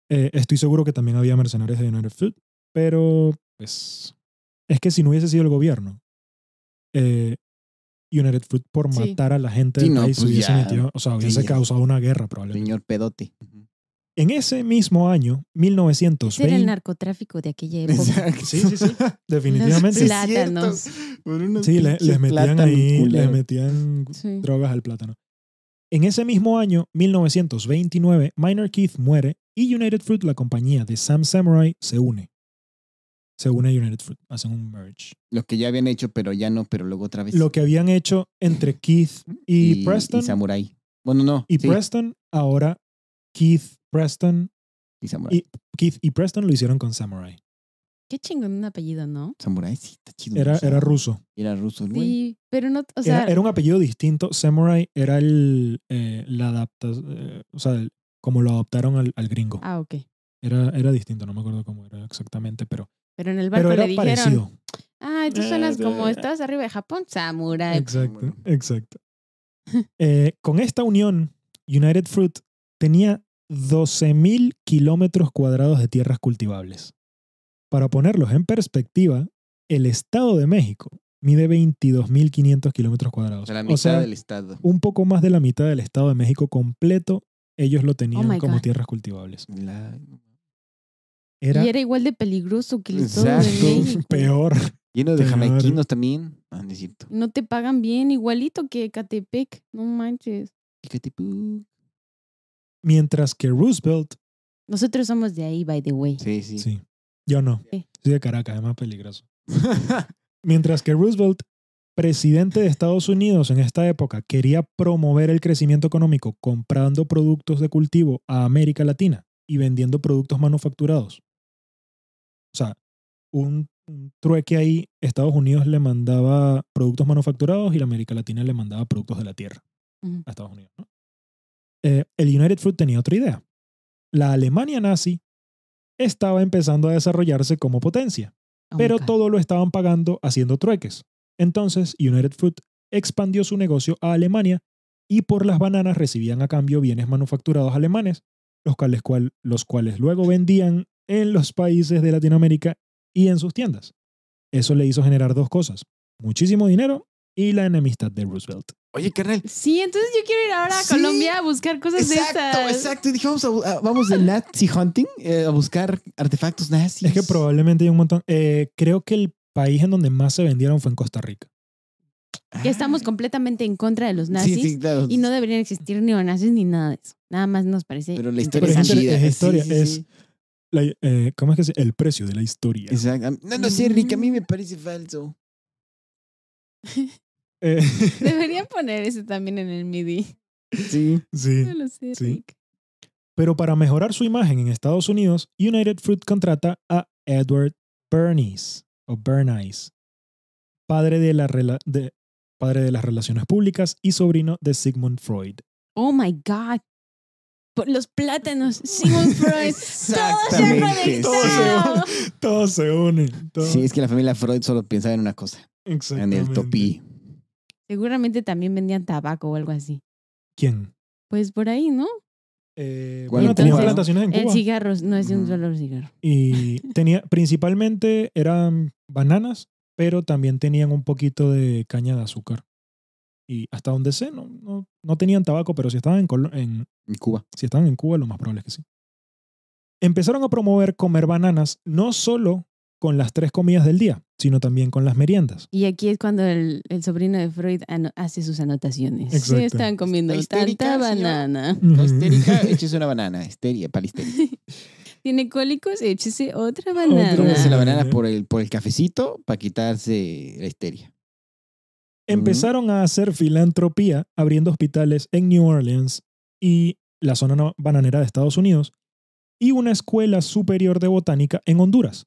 S1: Estoy seguro que también había mercenarios de United Fruit, pero pues es que si no hubiese sido el gobierno, United Fruit por
S3: Sí.
S1: matar a la gente
S2: Sí,
S1: del
S2: no,
S1: país
S2: pues
S1: hubiese
S2: ya.
S1: metido, o sea, hubiese
S2: Sí.
S1: causado una guerra probablemente.
S2: Señor pedote.
S1: En ese mismo año,
S3: Ese era el
S1: 1920,
S3: narcotráfico de aquella época.
S2: Exacto.
S1: Sí, sí, sí. definitivamente.
S3: Los plátanos.
S1: Sí, les metían ahí, les metían
S3: Sí.
S1: drogas al plátano. En ese mismo año, 1929, Minor Keith muere y United Fruit, la compañía de Sam Samurai, se une. Se une a United Fruit, hacen un merge.
S2: Lo que ya habían hecho, pero ya no, pero luego otra vez.
S1: Lo que habían hecho entre Keith y Preston,
S2: Y Samurai. Bueno, no.
S1: y
S2: sí,
S1: Preston, ahora Keith, Preston,
S2: y Samurai.
S1: Keith y Preston lo hicieron con Samurai.
S3: Qué chingón un apellido, ¿no?
S2: Samurai, sí, está chido.
S1: Era ruso.
S2: Era ruso, el güey.
S3: Sí, pero no, o sea,
S1: Era un apellido distinto. Samurai era la adaptación, o sea, como lo adaptaron al gringo.
S3: ah, ok.
S1: Era distinto, no me acuerdo cómo era exactamente, pero
S3: Pero en el barco
S1: era
S3: le dijeron,
S1: parecido.
S3: ah, tú suenas como estás arriba de Japón, Samurai.
S1: Exacto, exacto. Con esta unión, United Fruit tenía 12,000 kilómetros cuadrados de tierras cultivables. Para ponerlos en perspectiva, el Estado de México mide 22,500 kilómetros
S2: O
S1: cuadrados.
S2: sea, la mitad del estado.
S1: Un poco más de la mitad del Estado de México completo, ellos lo tenían
S3: my
S1: como
S3: God.
S1: tierras cultivables.
S2: La-
S1: Era
S3: Y era igual de peligroso que el Estado de
S2: Exacto.
S3: México.
S1: peor.
S2: Lleno de
S1: Peor.
S2: jamaiquinos también. Ah, no es cierto.
S3: No te pagan bien, igualito que Ecatepec. No manches.
S2: Fíjate, pu.
S1: Mientras que Roosevelt,
S3: Nosotros somos de ahí, by the way.
S2: Sí, sí.
S1: sí, yo no.
S3: Sí.
S1: Soy de Caracas, es más peligroso. Mientras que Roosevelt, presidente de Estados Unidos en esta época, quería promover el crecimiento económico comprando productos de cultivo a América Latina y vendiendo productos manufacturados. O sea, un trueque ahí, Estados Unidos le mandaba productos manufacturados y la América Latina le mandaba productos de la tierra
S3: Ujú.
S1: a Estados Unidos, ¿no? El United Fruit tenía otra idea. La Alemania nazi estaba empezando a desarrollarse como potencia,
S3: Oh,
S1: pero
S3: my God.
S1: todo lo estaban pagando haciendo trueques. Entonces, United Fruit expandió su negocio a Alemania y por las bananas recibían a cambio bienes manufacturados alemanes, los cuales luego vendían en los países de Latinoamérica y en sus tiendas. Eso le hizo generar dos cosas: muchísimo dinero y la enemistad de Roosevelt.
S2: Oye, carnal.
S3: Sí, entonces yo quiero ir ahora a
S2: Sí.
S3: Colombia a buscar cosas de
S2: Exacto,
S3: estas.
S2: exacto. Y dije, vamos de Nazi hunting, a buscar artefactos nazis.
S1: Es que probablemente hay un montón. Creo que país en donde más se vendieron fue en Costa Rica.
S3: Que estamos completamente en contra de los nazis.
S2: Sí, claro.
S3: Y no deberían existir neonazis ni nada de eso. Nada más nos parece.
S2: Pero la historia
S1: Pero
S2: es
S1: es,
S2: chida.
S1: es historia,
S2: Sí, sí, sí.
S1: ¿Cómo es que el precio de la historia?
S2: Exacto. No sé, Rick, a mí me parece falso.
S1: Eh,
S3: Deberían poner eso también en el MIDI.
S2: Sí.
S1: sí.
S3: No lo sé,
S1: Sí.
S3: Rick.
S1: Pero para mejorar su imagen en Estados Unidos, United Fruit contrata a Edward Bernays, padre de, padre de las relaciones públicas y sobrino de Sigmund Freud.
S3: Oh my God. Por los plátanos. Sigmund Freud. Todo se ha
S2: Exactamente.
S3: conectado.
S1: Todo se une. Todo.
S2: Sí, es que la familia Freud solo pensaba en una cosa, en
S1: Exactamente.
S2: el topí.
S3: Seguramente también vendían tabaco o algo así.
S1: ¿Quién?
S3: Pues por ahí, ¿no?
S1: Bueno, tenía
S3: Entonces,
S1: plantaciones en
S3: El
S1: Cuba.
S3: cigarro no es de un
S2: Ujú.
S3: solo cigarro.
S1: Y tenía, principalmente eran bananas, pero también tenían un poquito de caña de azúcar. Y hasta donde sé, no tenían tabaco, pero si estaban
S2: En Cuba.
S1: si estaban en Cuba, lo más probable es que sí. Empezaron a promover comer bananas no solo con las 3 comidas del día, sino también con las meriendas.
S3: Y aquí es cuando el sobrino de Freud hace sus anotaciones.
S1: Exacto.
S3: Se están comiendo
S2: ¿Está histérica,
S3: tanta
S2: señora?
S3: banana.
S2: La histérica, échese una banana. Histeria, para la histeria.
S3: Tiene cólicos, échese otra banana.
S2: Tómese la banana por el cafecito para quitarse la histeria.
S1: Empezaron a hacer filantropía abriendo hospitales en New Orleans y la zona bananera de Estados Unidos y una escuela superior de botánica en Honduras.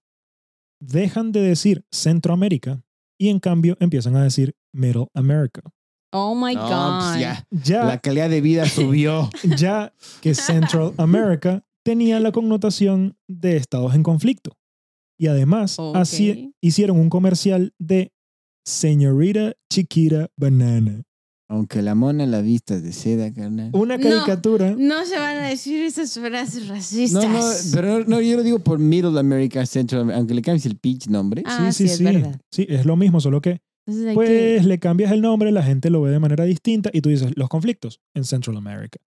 S1: Dejan de decir Centroamérica y en cambio empiezan a decir Middle America.
S3: Oh my
S2: No,
S3: God.
S2: pues ya. La
S1: Ya,
S2: calidad de vida subió.
S1: ya que Central America tenía la connotación de estados en conflicto. Y además
S3: Ok.
S1: así hicieron un comercial de Señorita Chiquita Banana.
S2: Aunque la mona la vista es de seda, carnal.
S1: Una
S3: No.
S1: caricatura.
S3: No se van a decir esas frases racistas.
S2: No, pero no, yo lo digo por Middle America, Central America, aunque le cambies el pitch nombre.
S3: Ah, sí, es verdad.
S1: Sí, es lo mismo, solo que
S3: Entonces hay
S1: pues le cambias el nombre, la gente lo ve de manera distinta y tú dices los conflictos en Central America.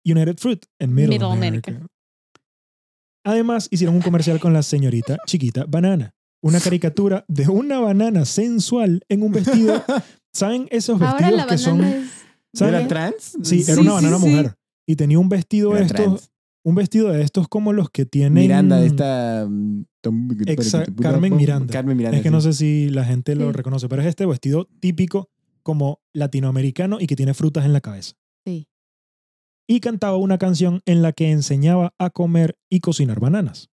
S1: United Fruit en Middle America.
S3: America.
S1: Además, hicieron un comercial con la señorita Chiquita Banana. Una caricatura de una banana sensual en un vestido. ¿Saben esos
S3: Ahora
S1: vestidos
S3: la
S1: que son?
S3: banana es...
S1: ¿Saben?
S2: ¿Era trans?
S1: Sí, era
S3: Sí,
S1: una
S3: sí,
S1: banana
S3: sí.
S1: mujer. Y tenía un vestido de
S2: Era
S1: estos.
S2: trans.
S1: Un vestido de estos como los que tienen.
S2: Miranda de esta...
S1: Carmen Miranda.
S2: Carmen Miranda.
S1: Es que no
S2: sí.
S1: sé si la gente lo
S3: Sí.
S1: reconoce, pero es este vestido típico como latinoamericano y que tiene frutas en la cabeza.
S3: Sí.
S1: Y cantaba una canción en la que enseñaba a comer y cocinar bananas.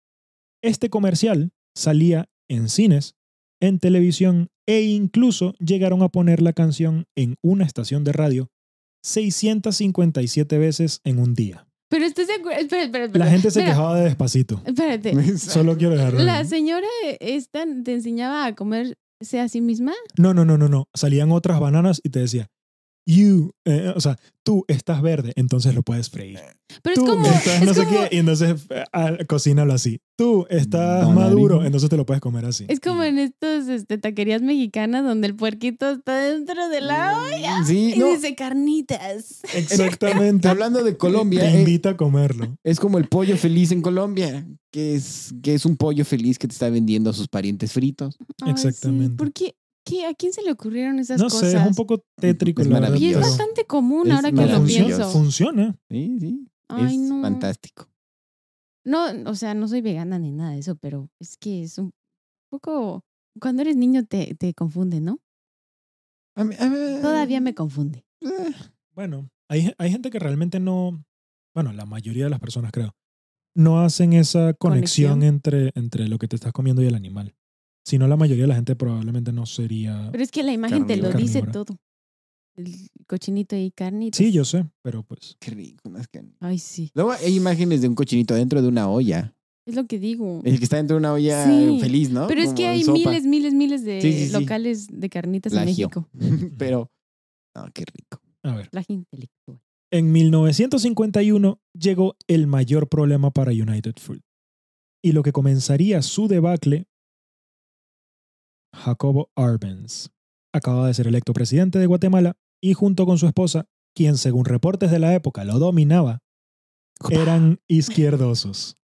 S1: Este comercial salía en cines, en televisión e incluso llegaron a poner la canción en una estación de radio 657 veces en un día.
S3: Pero estás de acuerdo. Espera.
S1: La gente se
S3: Mira,
S1: quejaba de Despacito.
S3: Espérate.
S1: Solo quiero dejarlo.
S3: ¿La
S1: ahí.
S3: señora esta te enseñaba a comerse a sí misma?
S1: No. Salían otras bananas y te decía, tú estás verde, entonces lo puedes freír.
S3: Pero
S1: Tú
S3: es como...
S1: estás no
S3: Es
S1: sé
S3: como,
S1: qué, y entonces cocínalo así. Tú estás
S2: Bananín.
S1: maduro, entonces te lo puedes comer así.
S3: es como en estas taquerías mexicanas donde el puerquito está dentro de la olla
S2: Sí,
S3: y
S2: no.
S3: dice carnitas.
S1: Exactamente.
S2: Hablando de Colombia,
S1: Te invita a comerlo.
S2: es como el pollo feliz en Colombia, que es un pollo feliz que te está vendiendo a sus parientes fritos.
S3: Ay, sí.
S1: Exactamente.
S3: ¿Por qué? ¿A quién se le ocurrieron esas
S1: No
S3: cosas?
S1: sé, es un poco tétrico
S2: Es
S1: la verdad.
S3: Y es
S2: maravilloso.
S1: pero
S3: bastante común
S2: Es
S3: ahora que lo
S2: maravilloso.
S3: pienso.
S1: Funciona.
S2: Sí.
S3: Ay,
S2: es
S3: no.
S2: fantástico.
S3: No, o sea, no soy vegana ni nada de eso, pero es que es un poco... Cuando eres niño te confunde, ¿no? Todavía me confunde.
S1: Bueno, hay gente que realmente no, bueno, la mayoría de las personas creo, no hacen esa conexión entre lo que te estás comiendo y el animal. Si no, la mayoría de la gente probablemente no sería...
S3: Pero es que la imagen te lo
S1: Carnívora.
S3: dice
S1: Carnívora.
S3: todo. El cochinito y carnitas.
S1: Sí, yo sé, pero pues...
S2: Qué rico. Unas carnes.
S3: Ay, sí.
S2: Luego hay imágenes de un cochinito dentro de una olla.
S3: Es lo que digo.
S2: El que está dentro de una olla
S3: Sí.
S2: feliz, ¿no?
S3: Pero es
S2: Como
S3: que
S2: en
S3: hay
S2: sopa.
S3: miles de
S2: Sí, sí, sí.
S3: locales de carnitas en
S2: Plagio.
S3: México.
S2: Pero, no, qué rico.
S1: A ver.
S3: Plagio intelectual.
S1: En 1951 llegó el mayor problema para United Fruit. Y lo que comenzaría su debacle, Jacobo Arbenz acababa de ser electo presidente de Guatemala y junto con su esposa, quien según reportes de la época lo dominaba, eran izquierdosos.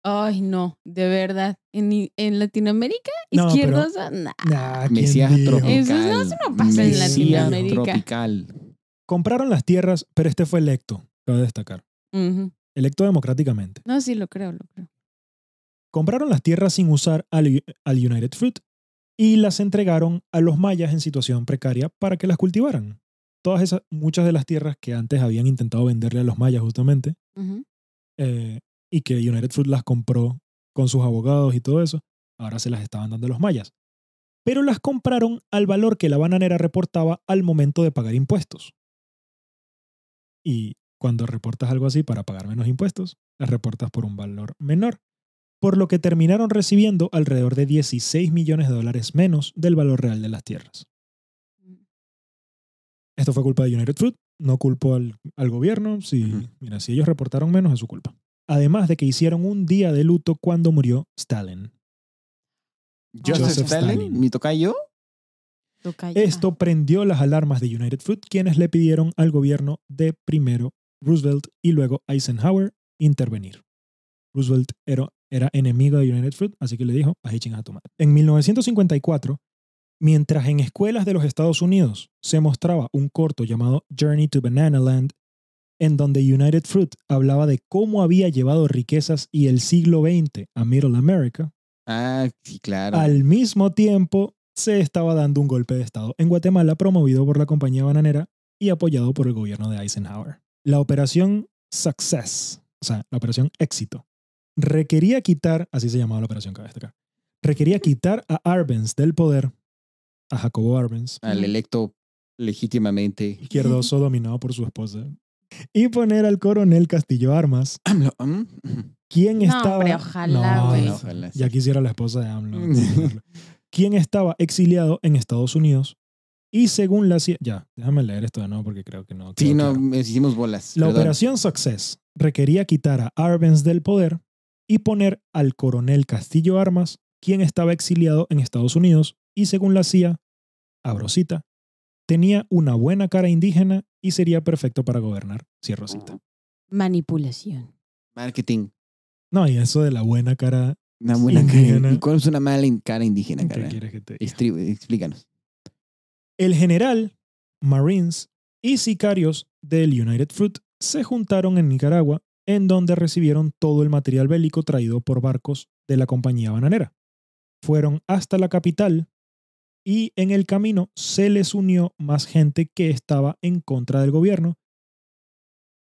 S3: Ay, no, de verdad. En Latinoamérica,
S1: No,
S3: izquierdosa, nah.
S1: Nah, ¿quién
S2: Mesías
S1: dijo?
S2: tropical.
S3: Eso no pasa en
S2: Mesías
S3: Latinoamérica.
S2: tropical.
S1: Compraron las tierras, pero este fue electo, cabe destacar.
S3: Ujú.
S1: Electo democráticamente.
S3: No, sí, lo creo.
S1: Compraron las tierras sin usar al United Fruit y las entregaron a los mayas en situación precaria para que las cultivaran. Muchas de las tierras que antes habían intentado venderle a los mayas justamente,
S3: Ujú.
S1: y que United Fruit las compró con sus abogados y todo eso, ahora se las estaban dando a los mayas. Pero las compraron al valor que la bananera reportaba al momento de pagar impuestos. Y cuando reportas algo así para pagar menos impuestos, las reportas por un valor menor, por lo que terminaron recibiendo alrededor de $16 millones menos del valor real de las tierras. Esto fue culpa de United Fruit, no culpo al gobierno. Mira, si ellos reportaron menos, es su culpa. Además de que hicieron un día de luto cuando murió Stalin.
S2: Joseph Stalin, mi tocayo.
S1: Esto prendió las alarmas de United Fruit, quienes le pidieron al gobierno de primero Roosevelt y luego Eisenhower intervenir. Roosevelt era enemigo de United Fruit, así que le dijo, a chingas a tu madre. En 1954, mientras en escuelas de los Estados Unidos se mostraba un corto llamado Journey to Banana Land, en donde United Fruit hablaba de cómo había llevado riquezas y el siglo XX a Middle America,
S2: Ah, sí, claro.
S1: al mismo tiempo se estaba dando un golpe de Estado en Guatemala promovido por la compañía bananera y apoyado por el gobierno de Eisenhower. La operación Success, o sea, la operación Éxito, requería quitar, así se llamaba la operación, cabe destacar, requería quitar a Arbenz del poder, a Jacobo Arbenz,
S2: Al electo legítimamente.
S1: izquierdoso dominado por su esposa, y poner al coronel Castillo Armas, quien
S3: No,
S1: estaba...
S3: hombre, ojalá,
S1: No,
S3: güey.
S1: no,
S2: Ojalá, sí.
S1: ya quisiera la esposa de AMLO. Quien estaba exiliado en Estados Unidos y según la CIA... Ya, déjame leer esto de nuevo porque creo que no.
S2: Sí,
S1: quedó
S2: no,
S1: claro.
S2: hicimos bolas.
S1: La
S2: Perdón.
S1: operación Success requería quitar a Arbenz del poder y poner al coronel Castillo Armas, quien estaba exiliado en Estados Unidos y según la CIA, abro cita, tenía una buena cara indígena y sería perfecto para gobernar, cierro cita.
S3: Manipulación.
S2: Marketing.
S1: No, y eso de la buena cara,
S2: Una buena
S1: Indígena.
S2: cara. ¿Y cuál es una mala cara indígena,
S1: ¿qué
S2: cara?
S1: quieres que te diga?
S2: Explícanos.
S1: El general, Marines y sicarios del United Fruit se juntaron en Nicaragua, en donde recibieron todo el material bélico traído por barcos de la compañía bananera. Fueron hasta la capital y en el camino se les unió más gente que estaba en contra del gobierno.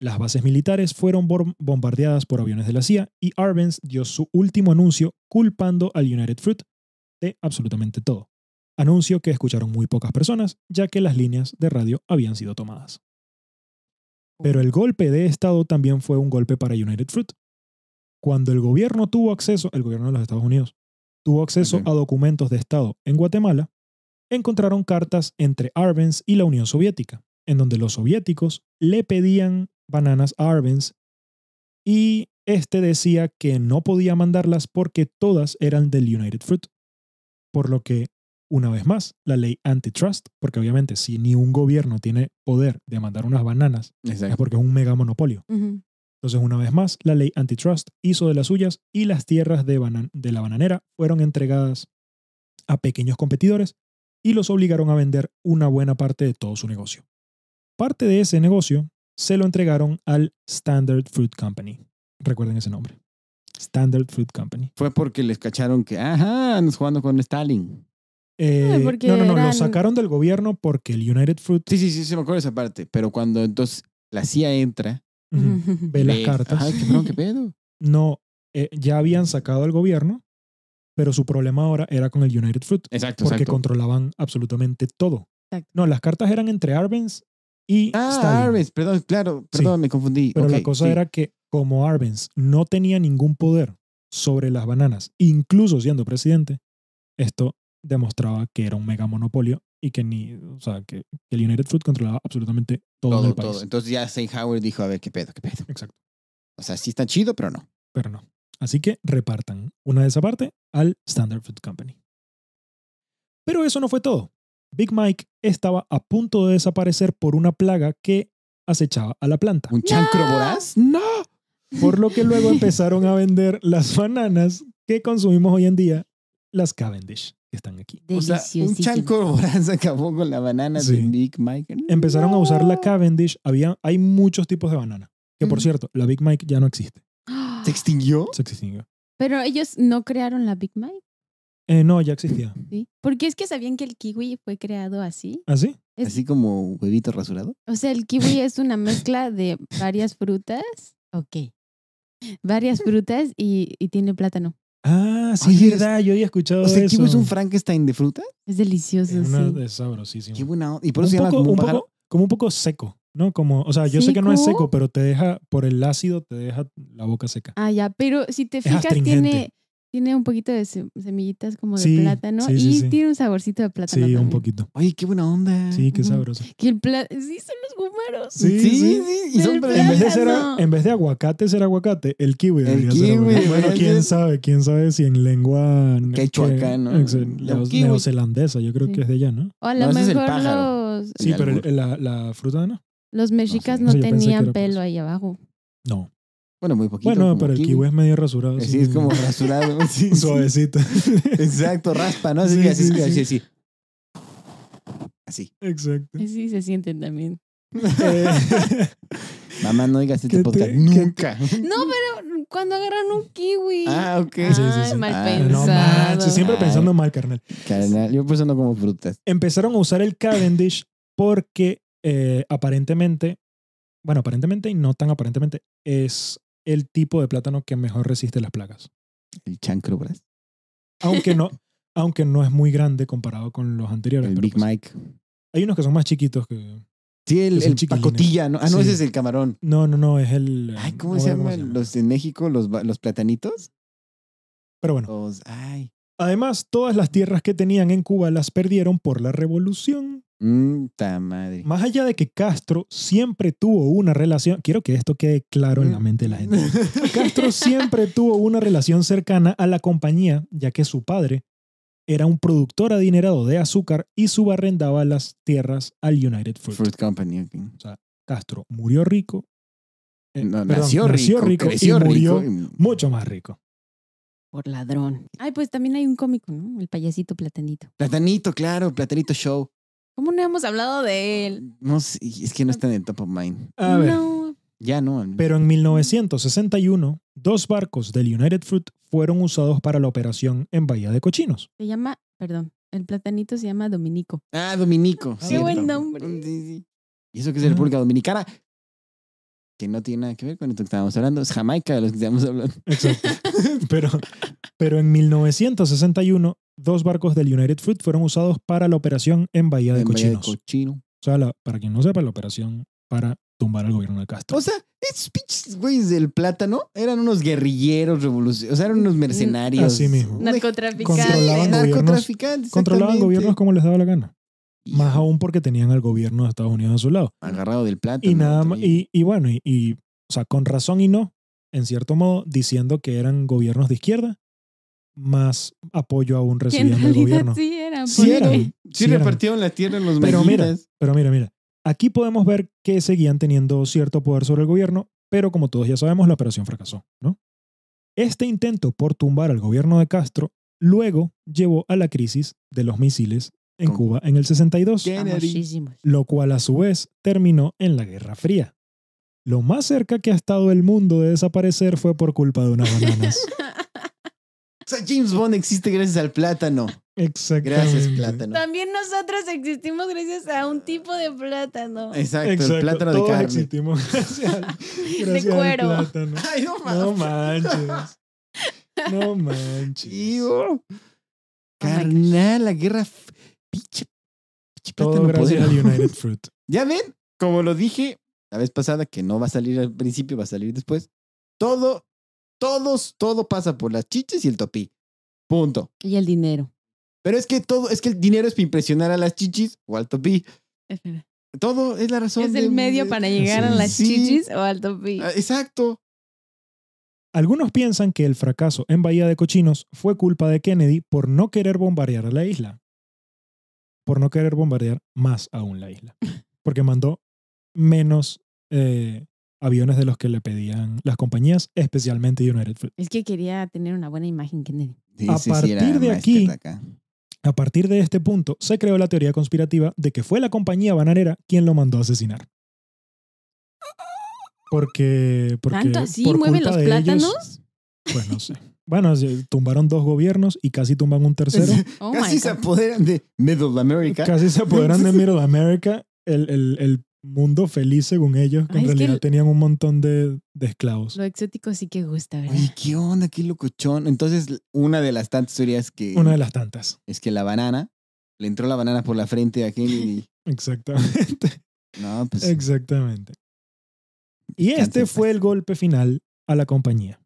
S1: Las bases militares fueron bombardeadas por aviones de la CIA y Arbenz dio su último anuncio culpando al United Fruit de absolutamente todo. Anuncio que escucharon muy pocas personas, ya que las líneas de radio habían sido tomadas. Pero el golpe de Estado también fue un golpe para United Fruit. Cuando el gobierno de los Estados Unidos, tuvo acceso
S2: Ok.
S1: a documentos de Estado en Guatemala, encontraron cartas entre Arbenz y la Unión Soviética, en donde los soviéticos le pedían bananas a Arbenz y este decía que no podía mandarlas porque todas eran del United Fruit. Por lo que, una vez más, la ley antitrust, porque obviamente si ni un gobierno tiene poder de mandar unas bananas, es
S2: Exacto.
S1: porque es un mega monopolio.
S3: Ujú.
S1: Entonces, una vez más, la ley antitrust hizo de las suyas y las tierras de la bananera fueron entregadas a pequeños competidores y los obligaron a vender una buena parte de todo su negocio. Parte de ese negocio se lo entregaron al Standard Fruit Company. Recuerden ese nombre. Standard Fruit Company.
S2: Fue porque les cacharon que, andas jugando con Stalin.
S3: porque
S1: No, lo
S3: eran-
S1: sacaron del gobierno porque el United Fruit
S2: Sí, se me acuerdo esa parte. Pero cuando entonces la CIA entra,
S1: ve las
S2: ves,
S1: cartas.
S2: Ay, cabrón, qué pedo.
S1: No, ya habían sacado al gobierno, pero su problema ahora era con el United Fruit.
S2: Exacto,
S1: Porque
S2: exacto.
S1: controlaban absolutamente todo.
S3: Exacto.
S1: No, las cartas eran entre Arbenz y Stalin.
S2: Arbenz, perdón, claro, perdón, me confundí.
S1: Pero
S2: Ok,
S1: la cosa
S2: sí.
S1: era que como Arbenz no tenía ningún poder sobre las bananas, incluso siendo presidente, esto demostraba que era un mega monopolio y que que el United Fruit controlaba absolutamente todo en el país.
S2: Todo. Entonces ya Eisenhower dijo, a ver, qué pedo.
S1: Exacto,
S2: O sea, sí está chido, pero no.
S1: pero no. Así que repartan una de esa parte al Standard Fruit Company. Pero eso no fue todo. Big Mike estaba a punto de desaparecer por una plaga que acechaba a la planta.
S2: ¿Un chancro voraz? ¡No!
S1: Por lo que luego empezaron a vender las bananas que consumimos hoy en día, las Cavendish, que están aquí.
S2: O sea, un
S3: Deliciosísimo.
S2: chanco Borán acabó con la banana
S1: Sí.
S2: de Big Mike.
S1: Empezaron a usar la Cavendish. Hay muchos tipos de banana. Que por
S3: Ujú.
S1: cierto, la Big Mike ya no existe.
S2: ¿Se extinguió?
S1: Se extinguió.
S3: Pero ellos no crearon la Big Mike,
S1: No, ya existía.
S3: ¿sí? Porque es que sabían que el kiwi fue creado así.
S1: ¿Ah, sí?
S3: Es-
S2: Así como huevito rasurado.
S3: O sea, el kiwi es una mezcla de varias frutas. Ok. Varias frutas y tiene plátano.
S1: Ah, sí,
S2: Oye,
S1: es verdad. Yo había escuchado
S2: O sea,
S1: eso.
S2: ¿kiwi es un Frankenstein de fruta?
S3: Es delicioso, sí.
S1: Es sabrosísimo.
S2: Qué buena onda. Y por eso se llama como un pájaro.
S1: como un poco seco, ¿no? Como, o sea, yo sé que no es
S3: ¿Seco?
S1: seco, pero te deja, por el ácido, te deja la boca seca.
S3: Ah, ya, pero si te fijas,
S1: astringente.
S3: tiene un poquito de semillitas como de
S1: Sí,
S3: plátano
S1: sí,
S3: y
S1: sí, sí.
S3: tiene un saborcito de plátano
S1: Sí, un
S3: también.
S1: poquito.
S2: Oye, qué buena onda.
S1: Sí, qué
S3: Ujú.
S1: sabroso.
S3: Que el plátano, sí, son los gumaros.
S1: Sí,
S2: Sí,
S1: sí.
S2: sí. Y son
S3: El
S2: pero-
S1: En vez de aguacate ser aguacate, el kiwi debería ser
S2: kiwi
S1: aguacate.
S2: debería
S1: Bueno,
S2: ser-
S1: quién sabe si en lengua
S2: Quechua acá, ¿no? El kiwi.
S1: neozelandesa, yo creo
S3: Sí.
S1: que es de allá, ¿no?
S3: O a lo
S2: No, ese es el
S3: mejor
S2: pájaro.
S3: los,
S1: Sí,
S2: El
S1: pero
S2: albur.
S1: la fruta no.
S3: los mexicas
S2: sé.
S3: no
S1: Yo pensé que
S3: tenían
S1: era por
S3: pelo
S1: eso.
S3: ahí abajo.
S1: No.
S2: Bueno, muy poquito.
S1: Bueno,
S2: como
S1: pero el kiwi es medio rasurado.
S2: Sí, es como rasurado. Sí, sí.
S1: suavecito.
S2: Exacto, raspa, ¿no? Así
S1: Sí,
S2: que así,
S1: sí,
S2: así,
S1: sí.
S2: así. Así.
S1: Exacto.
S3: Sí, se sienten también.
S1: Eh,
S2: Mamá, no digas este
S1: ¿Qué
S2: podcast
S1: te-
S2: nunca.
S3: No, pero cuando agarran un kiwi.
S2: Ah, ok.
S1: Sí, sí, sí.
S3: Mal
S2: Ah,
S3: pensado.
S1: no manches, siempre
S2: Ay.
S1: pensando mal, carnal.
S2: Carnal, yo por eso no como frutas.
S1: Empezaron a usar el Cavendish porque aparentemente y no tan aparentemente, es el tipo de plátano que mejor resiste las plagas.
S2: El chancrobras.
S1: Aunque no es muy grande comparado con los anteriores.
S2: El
S1: pero
S2: Big
S1: pues,
S2: Mike.
S1: hay unos que son más chiquitos que...
S2: Sí,
S1: que son
S2: el
S1: chiquilines.
S2: pacotilla, ¿no? Ah, no,
S1: Sí.
S2: ese es el camarón.
S1: No, es el...
S2: Ay, ¿cómo
S1: no
S2: se
S1: recuerdo
S2: llaman los de México? ¿Los platanitos?
S1: Pero bueno,
S2: Ay.
S1: además, todas las tierras que tenían en Cuba las perdieron por la revolución.
S2: Ta madre.
S1: Más allá de que Castro siempre tuvo una relación, quiero que esto quede claro en la mente de la gente. Castro siempre tuvo una relación cercana a la compañía, ya que su padre era un productor adinerado de azúcar y subarrendaba las tierras al United Fruit.
S2: Fruit Company. Ok.
S1: Castro murió rico,
S2: No,
S1: perdón,
S2: nació rico, creció
S1: y murió
S2: rico.
S1: mucho más rico.
S3: Por ladrón. Ay, pues también hay un cómico, ¿no? El payasito platanito.
S2: Platanito, claro, Platanito Show.
S3: ¿Cómo no hemos hablado de él?
S2: No sé, es que no está en el top of mind.
S1: A ver,
S3: No.
S2: Ya no.
S1: pero en 1961, 2 barcos del United Fruit fueron usados para la operación en Bahía de Cochinos.
S3: Se llama, perdón, el platanito se llama Dominico.
S2: Ah, Dominico.
S1: Qué
S2: cierto.
S3: buen nombre.
S2: Sí, sí. Y eso que es de República Dominicana, que no tiene nada que ver con esto que estábamos hablando. Es Jamaica de los que estamos hablando.
S1: Exacto. Pero en 1961, 2 barcos del United Fruit fueron usados para la operación en Bahía de
S2: En Bahía de
S1: Cochinos.
S2: Cochino.
S1: O sea, para quien no sepa, la operación para tumbar al gobierno de Castro.
S2: O sea, esos pinches güeyes del plátano eran unos guerrilleros revolucionarios. O sea, eran unos mercenarios.
S1: Así mismo.
S3: Narcotraficante.
S1: Controlaban
S2: narcotraficantes.
S1: Controlaban
S2: exactamente.
S1: gobiernos como les daba la gana.
S2: Hijo,
S1: Más aún porque tenían al gobierno de Estados Unidos a su lado.
S2: agarrado del plátano.
S1: Y nada más,
S2: también.
S1: y bueno, o sea, con razón y no, en cierto modo, diciendo que eran gobiernos de izquierda, más apoyo aún
S3: Que en
S1: recibían del
S3: realidad
S1: gobierno.
S3: sí eran.
S1: Sí
S3: porque-
S1: eran.
S2: Sí,
S1: Sí eran.
S2: repartieron la tierra en los
S1: Pero mira,
S2: mexitas.
S1: Pero mira, aquí podemos ver que seguían teniendo cierto poder sobre el gobierno, pero como todos ya sabemos, la operación fracasó, ¿no? Este intento por tumbar al gobierno de Castro luego llevó a la crisis de los misiles en
S2: Con-
S1: Cuba en el 62,
S2: Kennedy.
S3: Famosísimos.
S1: lo cual a su vez terminó en la Guerra Fría. Lo más cerca que ha estado el mundo de desaparecer fue por culpa de unas bananas.
S2: O sea, James Bond existe gracias al plátano.
S1: Exactamente.
S2: Gracias, plátano.
S3: También nosotros existimos gracias a un tipo de plátano.
S2: Exacto, el plátano de
S1: Todos
S2: carne.
S1: existimos gracias al
S3: cuero.
S1: plátano.
S2: Ay, no
S1: No
S2: mames.
S1: manches. No manches.
S2: Tío. Carnal, la guerra. Pinche
S1: Todo
S2: plátano
S1: gracias
S2: poderoso.
S1: al United Fruit.
S2: Ya ven, como lo dije la vez pasada, que no va a salir al principio, va a salir después. Todo pasa por las chiches y el topí. Punto.
S3: Y el dinero.
S2: Pero es que el dinero es para impresionar a las chichis o al topí.
S3: Espera.
S2: Todo es la razón.
S3: Es el medio para llegar a
S1: Sí.
S3: las
S2: Sí.
S3: chichis o al topi.
S2: Ah, exacto.
S1: Algunos piensan que el fracaso en Bahía de Cochinos fue culpa de Kennedy por no querer bombardear a la isla. Por no querer bombardear más aún la isla. Porque mandó menos aviones de los que le pedían las compañías, especialmente United Fruit.
S3: Es que quería tener una buena imagen, Kennedy.
S2: Sí,
S1: A
S2: sí,
S1: partir
S2: era
S1: de
S2: maestro
S1: aquí-
S2: de acá.
S1: A partir de este punto, se creó la teoría conspirativa de que fue la compañía bananera quien lo mandó a asesinar. Porque
S3: ¿Tanto así
S1: por
S3: mueven
S1: culpa
S3: los
S1: de
S3: plátanos?
S1: ellos, pues no sé. Bueno, tumbaron 2 gobiernos y casi tumban un tercero.
S3: Oh
S2: Casi
S3: my
S2: se
S3: God.
S2: apoderan de Middle America.
S1: Casi se apoderan de Middle America, el mundo feliz según ellos, que
S3: Ay,
S1: en
S3: es que
S1: realidad tenían un montón de esclavos.
S3: Lo exótico sí que gusta, ¿verdad?
S2: Oye, ¿qué onda? ¿Qué locochón? Entonces, una de las tantas teorías que
S1: Una de las tantas.
S2: es que la banana, le entró la banana por la frente a Kennedy.
S1: Exactamente.
S2: No, pues
S1: Exactamente. Y
S2: Descansa
S1: este
S2: en
S1: fue
S2: paz.
S1: el golpe final a la compañía.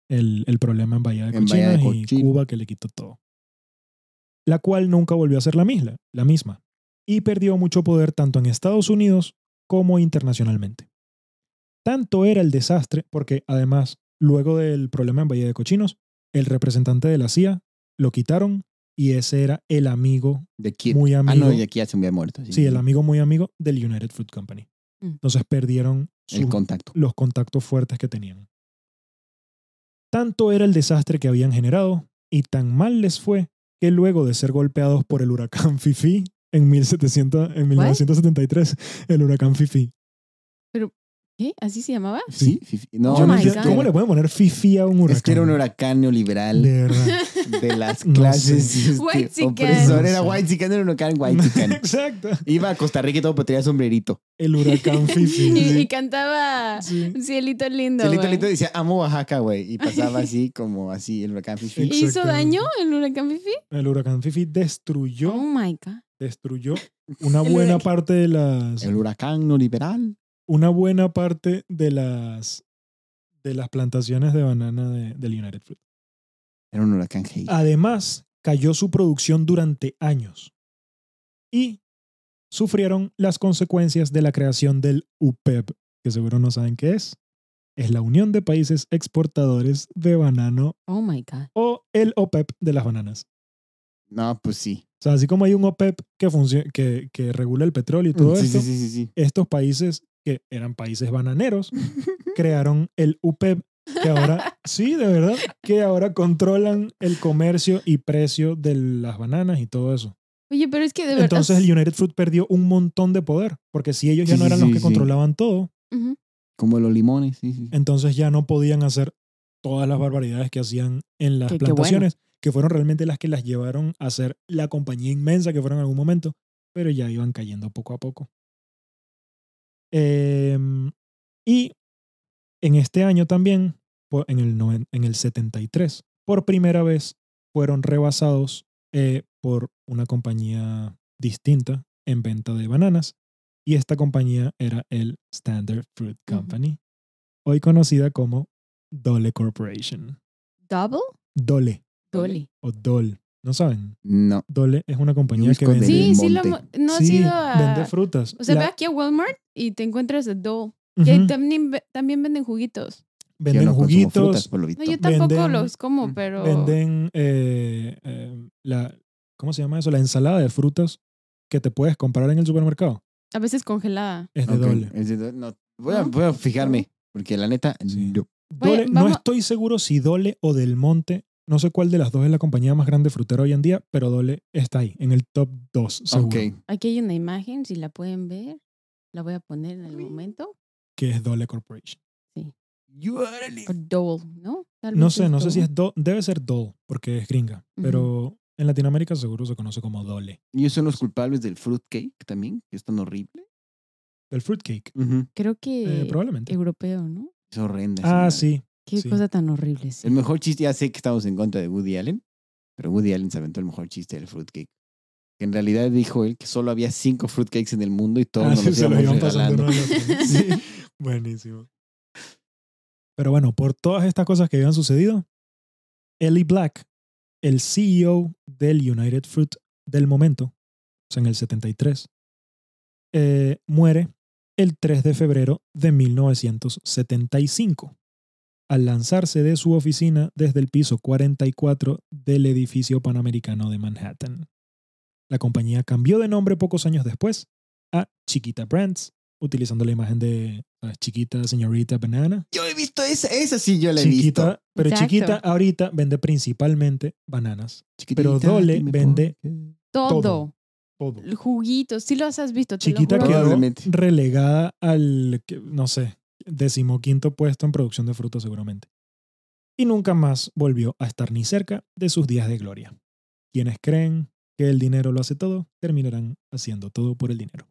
S1: El problema en Bahía de
S2: En Bahía de
S1: Cochinos y
S2: Cochinos.
S1: Cuba que le quitó todo. La cual nunca volvió a ser la misma. Y perdió mucho poder tanto en Estados Unidos como internacionalmente. Tanto era el desastre porque además, luego del problema en Bahía de Cochinos, el representante de la CIA lo quitaron y ese era el amigo,
S2: de Kid.
S1: muy
S2: Ah,
S1: amigo.
S2: no, y aquí ya se me había muerto.
S1: Sí, el amigo muy amigo del United Fruit Company.
S3: Mm.
S1: Entonces perdieron
S2: El contacto.
S1: los contactos fuertes que tenían. Tanto era el desastre que habían generado y tan mal les fue que luego de ser golpeados por el huracán Fifi en 1973, el huracán Fifi.
S3: ¿Qué? ¿Así se llamaba?
S2: Sí, no,
S1: Yo no
S3: my
S1: entiendo
S3: God.
S1: cómo le pueden poner Fifi a un huracán.
S2: es que era un huracán neoliberal
S1: De verdad.
S2: de las
S1: No
S2: clases
S1: sé.
S3: Whitezican.
S2: opresor.
S1: No
S2: Era
S1: sé.
S2: whitezican, era un huracán whitezican.
S1: Exacto.
S2: Iba a Costa Rica y todo, pero tenía sombrerito.
S1: El huracán Fifi.
S3: Y,
S1: sí.
S3: y cantaba
S1: Sí.
S3: Cielito lindo.
S2: Celito
S3: güey.
S2: Lito decía, amo Oaxaca, güey. Y pasaba así, como así, el huracán Fifi.
S1: Exacto.
S3: ¿Hizo daño el huracán Fifi?
S1: El huracán Fifi destruyó
S3: Oh my God.
S1: una
S3: El
S1: buena
S3: huracán.
S1: parte de las
S2: El huracán neoliberal.
S1: una buena parte de las plantaciones de banana del United Fruit.
S2: Era un huracán hate.
S1: Además, cayó su producción durante años y sufrieron las consecuencias de la creación del UPEP, que seguro no saben qué es. Es la Unión de Países Exportadores de Banano
S3: Oh my God.
S1: o el OPEP de las bananas.
S2: No, pues sí.
S1: O sea, así como hay un OPEP que regula el petróleo y todo
S2: sí,
S1: esto,
S2: sí, sí, sí.
S1: estos países que eran países bananeros crearon el UPEP, que ahora, sí, de verdad, que ahora controlan el comercio y precio de las bananas y todo eso.
S3: Oye, pero es que de verdad.
S1: Entonces el United Fruit perdió un montón de poder, porque si ellos ya
S2: Sí,
S1: no
S2: sí,
S1: eran
S2: sí,
S1: los que
S2: sí.
S1: controlaban todo,
S3: Ujú.
S2: Como los limones, sí, sí.
S1: entonces ya no podían hacer todas las barbaridades que hacían en las
S3: Qué
S1: plantaciones, que fueron realmente las que las llevaron a ser la compañía inmensa que fueron en algún momento, pero ya iban cayendo poco a poco. Y en este año también, en el 73, por primera vez fueron rebasados por una compañía distinta en venta de bananas, y esta compañía era el Standard Fruit Company, hoy conocida como Dole Corporation.
S3: ¿Double?
S1: Dole
S3: Dolly.
S1: o Dole, ¿no saben?
S2: No.
S1: Dole es una compañía que
S2: Yo busco
S1: vende,
S2: Del
S3: Sí, sí,
S2: Monte.
S3: no has
S1: sí,
S3: ido a.
S1: vende frutas.
S3: O sea,
S1: La-
S3: ve aquí a Walmart y te encuentras a Dole. Que
S1: Ujú,
S3: también venden juguitos.
S1: venden
S2: Yo no consumo
S1: juguitos,
S2: frutas, por lo visto.
S3: No, yo tampoco
S1: Venden-
S3: los como, pero.
S1: venden ¿cómo se llama eso? La ensalada de frutas que te puedes comprar en el supermercado.
S3: A veces congelada.
S1: Es de
S2: Ok,
S1: Dole.
S2: es de Dole. No,
S3: ¿No?
S2: voy a fijarme, porque la neta,
S1: Sí.
S2: no.
S3: Oye,
S1: Dole, no
S3: vamos-
S1: estoy seguro si Dole o Del Monte, no sé cuál de las dos es la compañía más grande frutera hoy en día, pero Dole está ahí, en el top 2, seguro,
S2: Ok.
S3: Aquí hay una imagen, si la pueden ver. La voy a poner en el momento.
S1: que es Dole Corporation.
S3: O Dole, ¿no? Tal
S1: No
S3: vez
S1: sé, no sé si
S3: Dole.
S1: es Dole, debe ser Dole, porque es gringa, pero en Latinoamérica seguro se conoce como Dole.
S2: ¿Y ellos son los culpables del fruitcake también? Que es tan horrible.
S1: ¿El fruitcake?
S3: Creo que
S1: Probablemente.
S3: europeo, ¿no?
S2: Es horrenda.
S1: Ah,
S2: esa madre.
S1: sí.
S3: Qué
S1: Sí.
S3: cosa tan horrible. Sí.
S2: El mejor chiste, ya sé que estamos en contra de Woody Allen, pero Woody Allen se aventó el mejor chiste del fruitcake. Que en realidad dijo él que solo había 5 fruitcakes en el mundo y todos nos
S1: Sí,
S2: los
S1: se lo
S2: íbamos
S1: iban pasando
S2: regalando.
S1: uno al otro. Sí, buenísimo. Pero bueno, por todas estas cosas que habían sucedido, Ellie Black, el CEO del United Fruit del momento, o sea, en el 73, muere el 3 de febrero de 1975 al lanzarse de su oficina desde el piso 44 del edificio Panamericano de Manhattan. La compañía cambió de nombre pocos años después a Chiquita Brands utilizando la imagen de Chiquita Señorita Banana.
S2: Yo he visto esa sí yo la he
S1: Chiquita,
S2: visto.
S1: pero
S3: Exacto.
S1: Chiquita ahorita vende principalmente bananas.
S2: Chiquitita,
S1: pero Dole
S2: dime
S1: vende
S2: por qué.
S3: Todo.
S1: Todo.
S3: Juguitos. Sí los has visto. te lo
S1: Chiquita
S3: juro.
S1: quedó
S2: Probablemente.
S1: relegada al, no sé, 15º puesto en producción de frutos seguramente. Y nunca más volvió a estar ni cerca de sus días de gloria. Quienes creen que el dinero lo hace todo, terminarán haciendo todo por el dinero.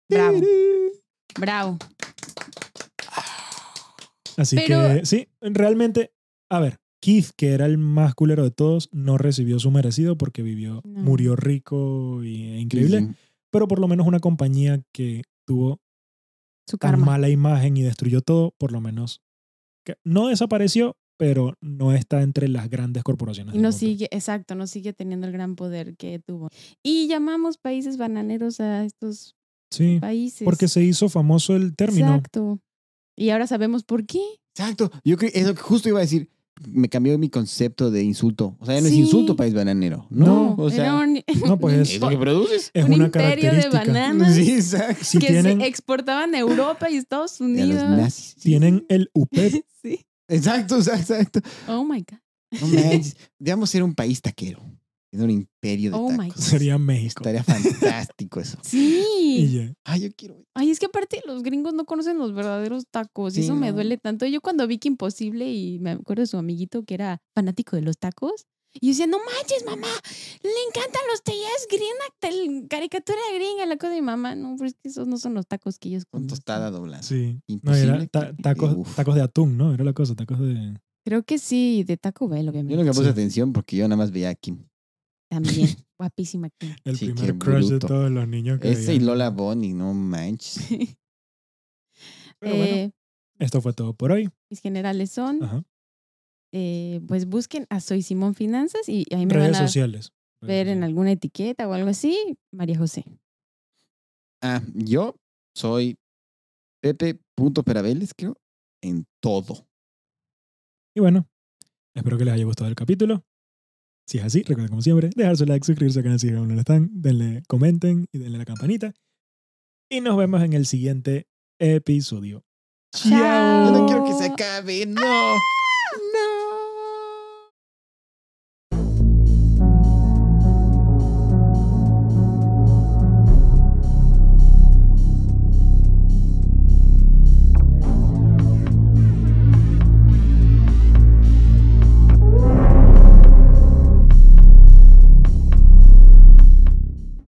S3: Bravo. Bravo.
S1: Así
S3: Pero-
S1: que sí, realmente, a ver, Keith, que era el más culero de todos, no recibió su merecido porque
S3: No.
S1: murió rico e increíble,
S2: Sí, sí.
S1: pero por lo menos una compañía que tuvo
S3: Su
S1: tan
S3: karma.
S1: mala imagen y destruyó todo, por lo menos que no desapareció, pero no está entre las grandes corporaciones
S3: Y
S1: del
S3: no
S1: mundo.
S3: sigue, exacto, no sigue teniendo el gran poder que tuvo. Y llamamos países bananeros a estos
S1: Sí,
S3: países.
S1: porque se hizo famoso el término.
S3: Exacto. Y ahora sabemos por qué.
S2: Exacto. Yo creo eso que justo iba a decir. Me cambió mi concepto de insulto. O sea, ya no es
S3: Sí.
S2: insulto país bananero.
S1: No,
S2: o sea,
S3: era un,
S1: no, pues
S2: es lo que produces.
S1: Es
S3: un
S1: una
S3: imperio de
S1: característica.
S3: bananas
S2: Sí, exacto.
S1: Si
S3: que
S1: tienen,
S3: se exportaban a Europa y Estados
S2: Y a los
S3: Unidos.
S2: nazis.
S1: tienen el UPEP,
S3: Sí.
S2: Exacto, exacto.
S3: Oh my God.
S2: No manches. Debemos ser un país taquero. Es un imperio de
S3: Oh my
S2: tacos.
S3: God.
S1: sería México.
S2: Estaría fantástico eso.
S1: Y
S3: Sí.
S1: ya.
S2: Ay, yo quiero.
S3: Ay, es que aparte los gringos no conocen los verdaderos tacos. Y
S2: Sí,
S3: eso me
S2: no.
S3: duele tanto. Yo cuando vi que Imposible y me acuerdo de su amiguito que era fanático de los tacos. Y yo decía, no manches, mamá, le encantan los talleres gringa, caricatura gringa, la cosa de mi mamá. No, pero es que esos no son los tacos que ellos
S2: Con
S3: conocen.
S2: tostada doblada.
S1: Sí. No,
S2: Imposible
S1: era
S2: que-
S1: tacos,
S2: uf.
S1: tacos de atún, ¿no? Era la cosa, tacos de...
S3: Creo que sí, de Taco Bell,
S2: Yo
S3: obviamente.
S2: nunca puse
S1: Sí.
S2: atención porque yo nada más veía a Kim.
S3: También. Guapísima Kim.
S1: El
S2: Sí,
S1: primer
S2: qué
S1: crush
S2: bruto.
S1: de todos los niños que
S2: Ese y
S1: veían.
S2: Lola Bonnie, no manches.
S1: Pero bueno,
S3: Eh,
S1: esto fue todo por hoy.
S3: mis generales son,
S1: Ajá.
S3: pues busquen a Soy Simón Finanzas y ahí me
S1: Redes
S3: van a
S1: sociales.
S3: ver en alguna etiqueta o algo así, María José.
S2: Yo soy Pepe.perabeles, creo, en todo.
S1: Y bueno, espero que les haya gustado el capítulo. Si es así, recuerden como siempre, dejar su like, suscribirse al canal si aún no lo están, denle, comenten y denle a la campanita. Y nos vemos en el siguiente episodio.
S3: Chao.
S2: Yo no quiero que se acabe, no.
S3: No.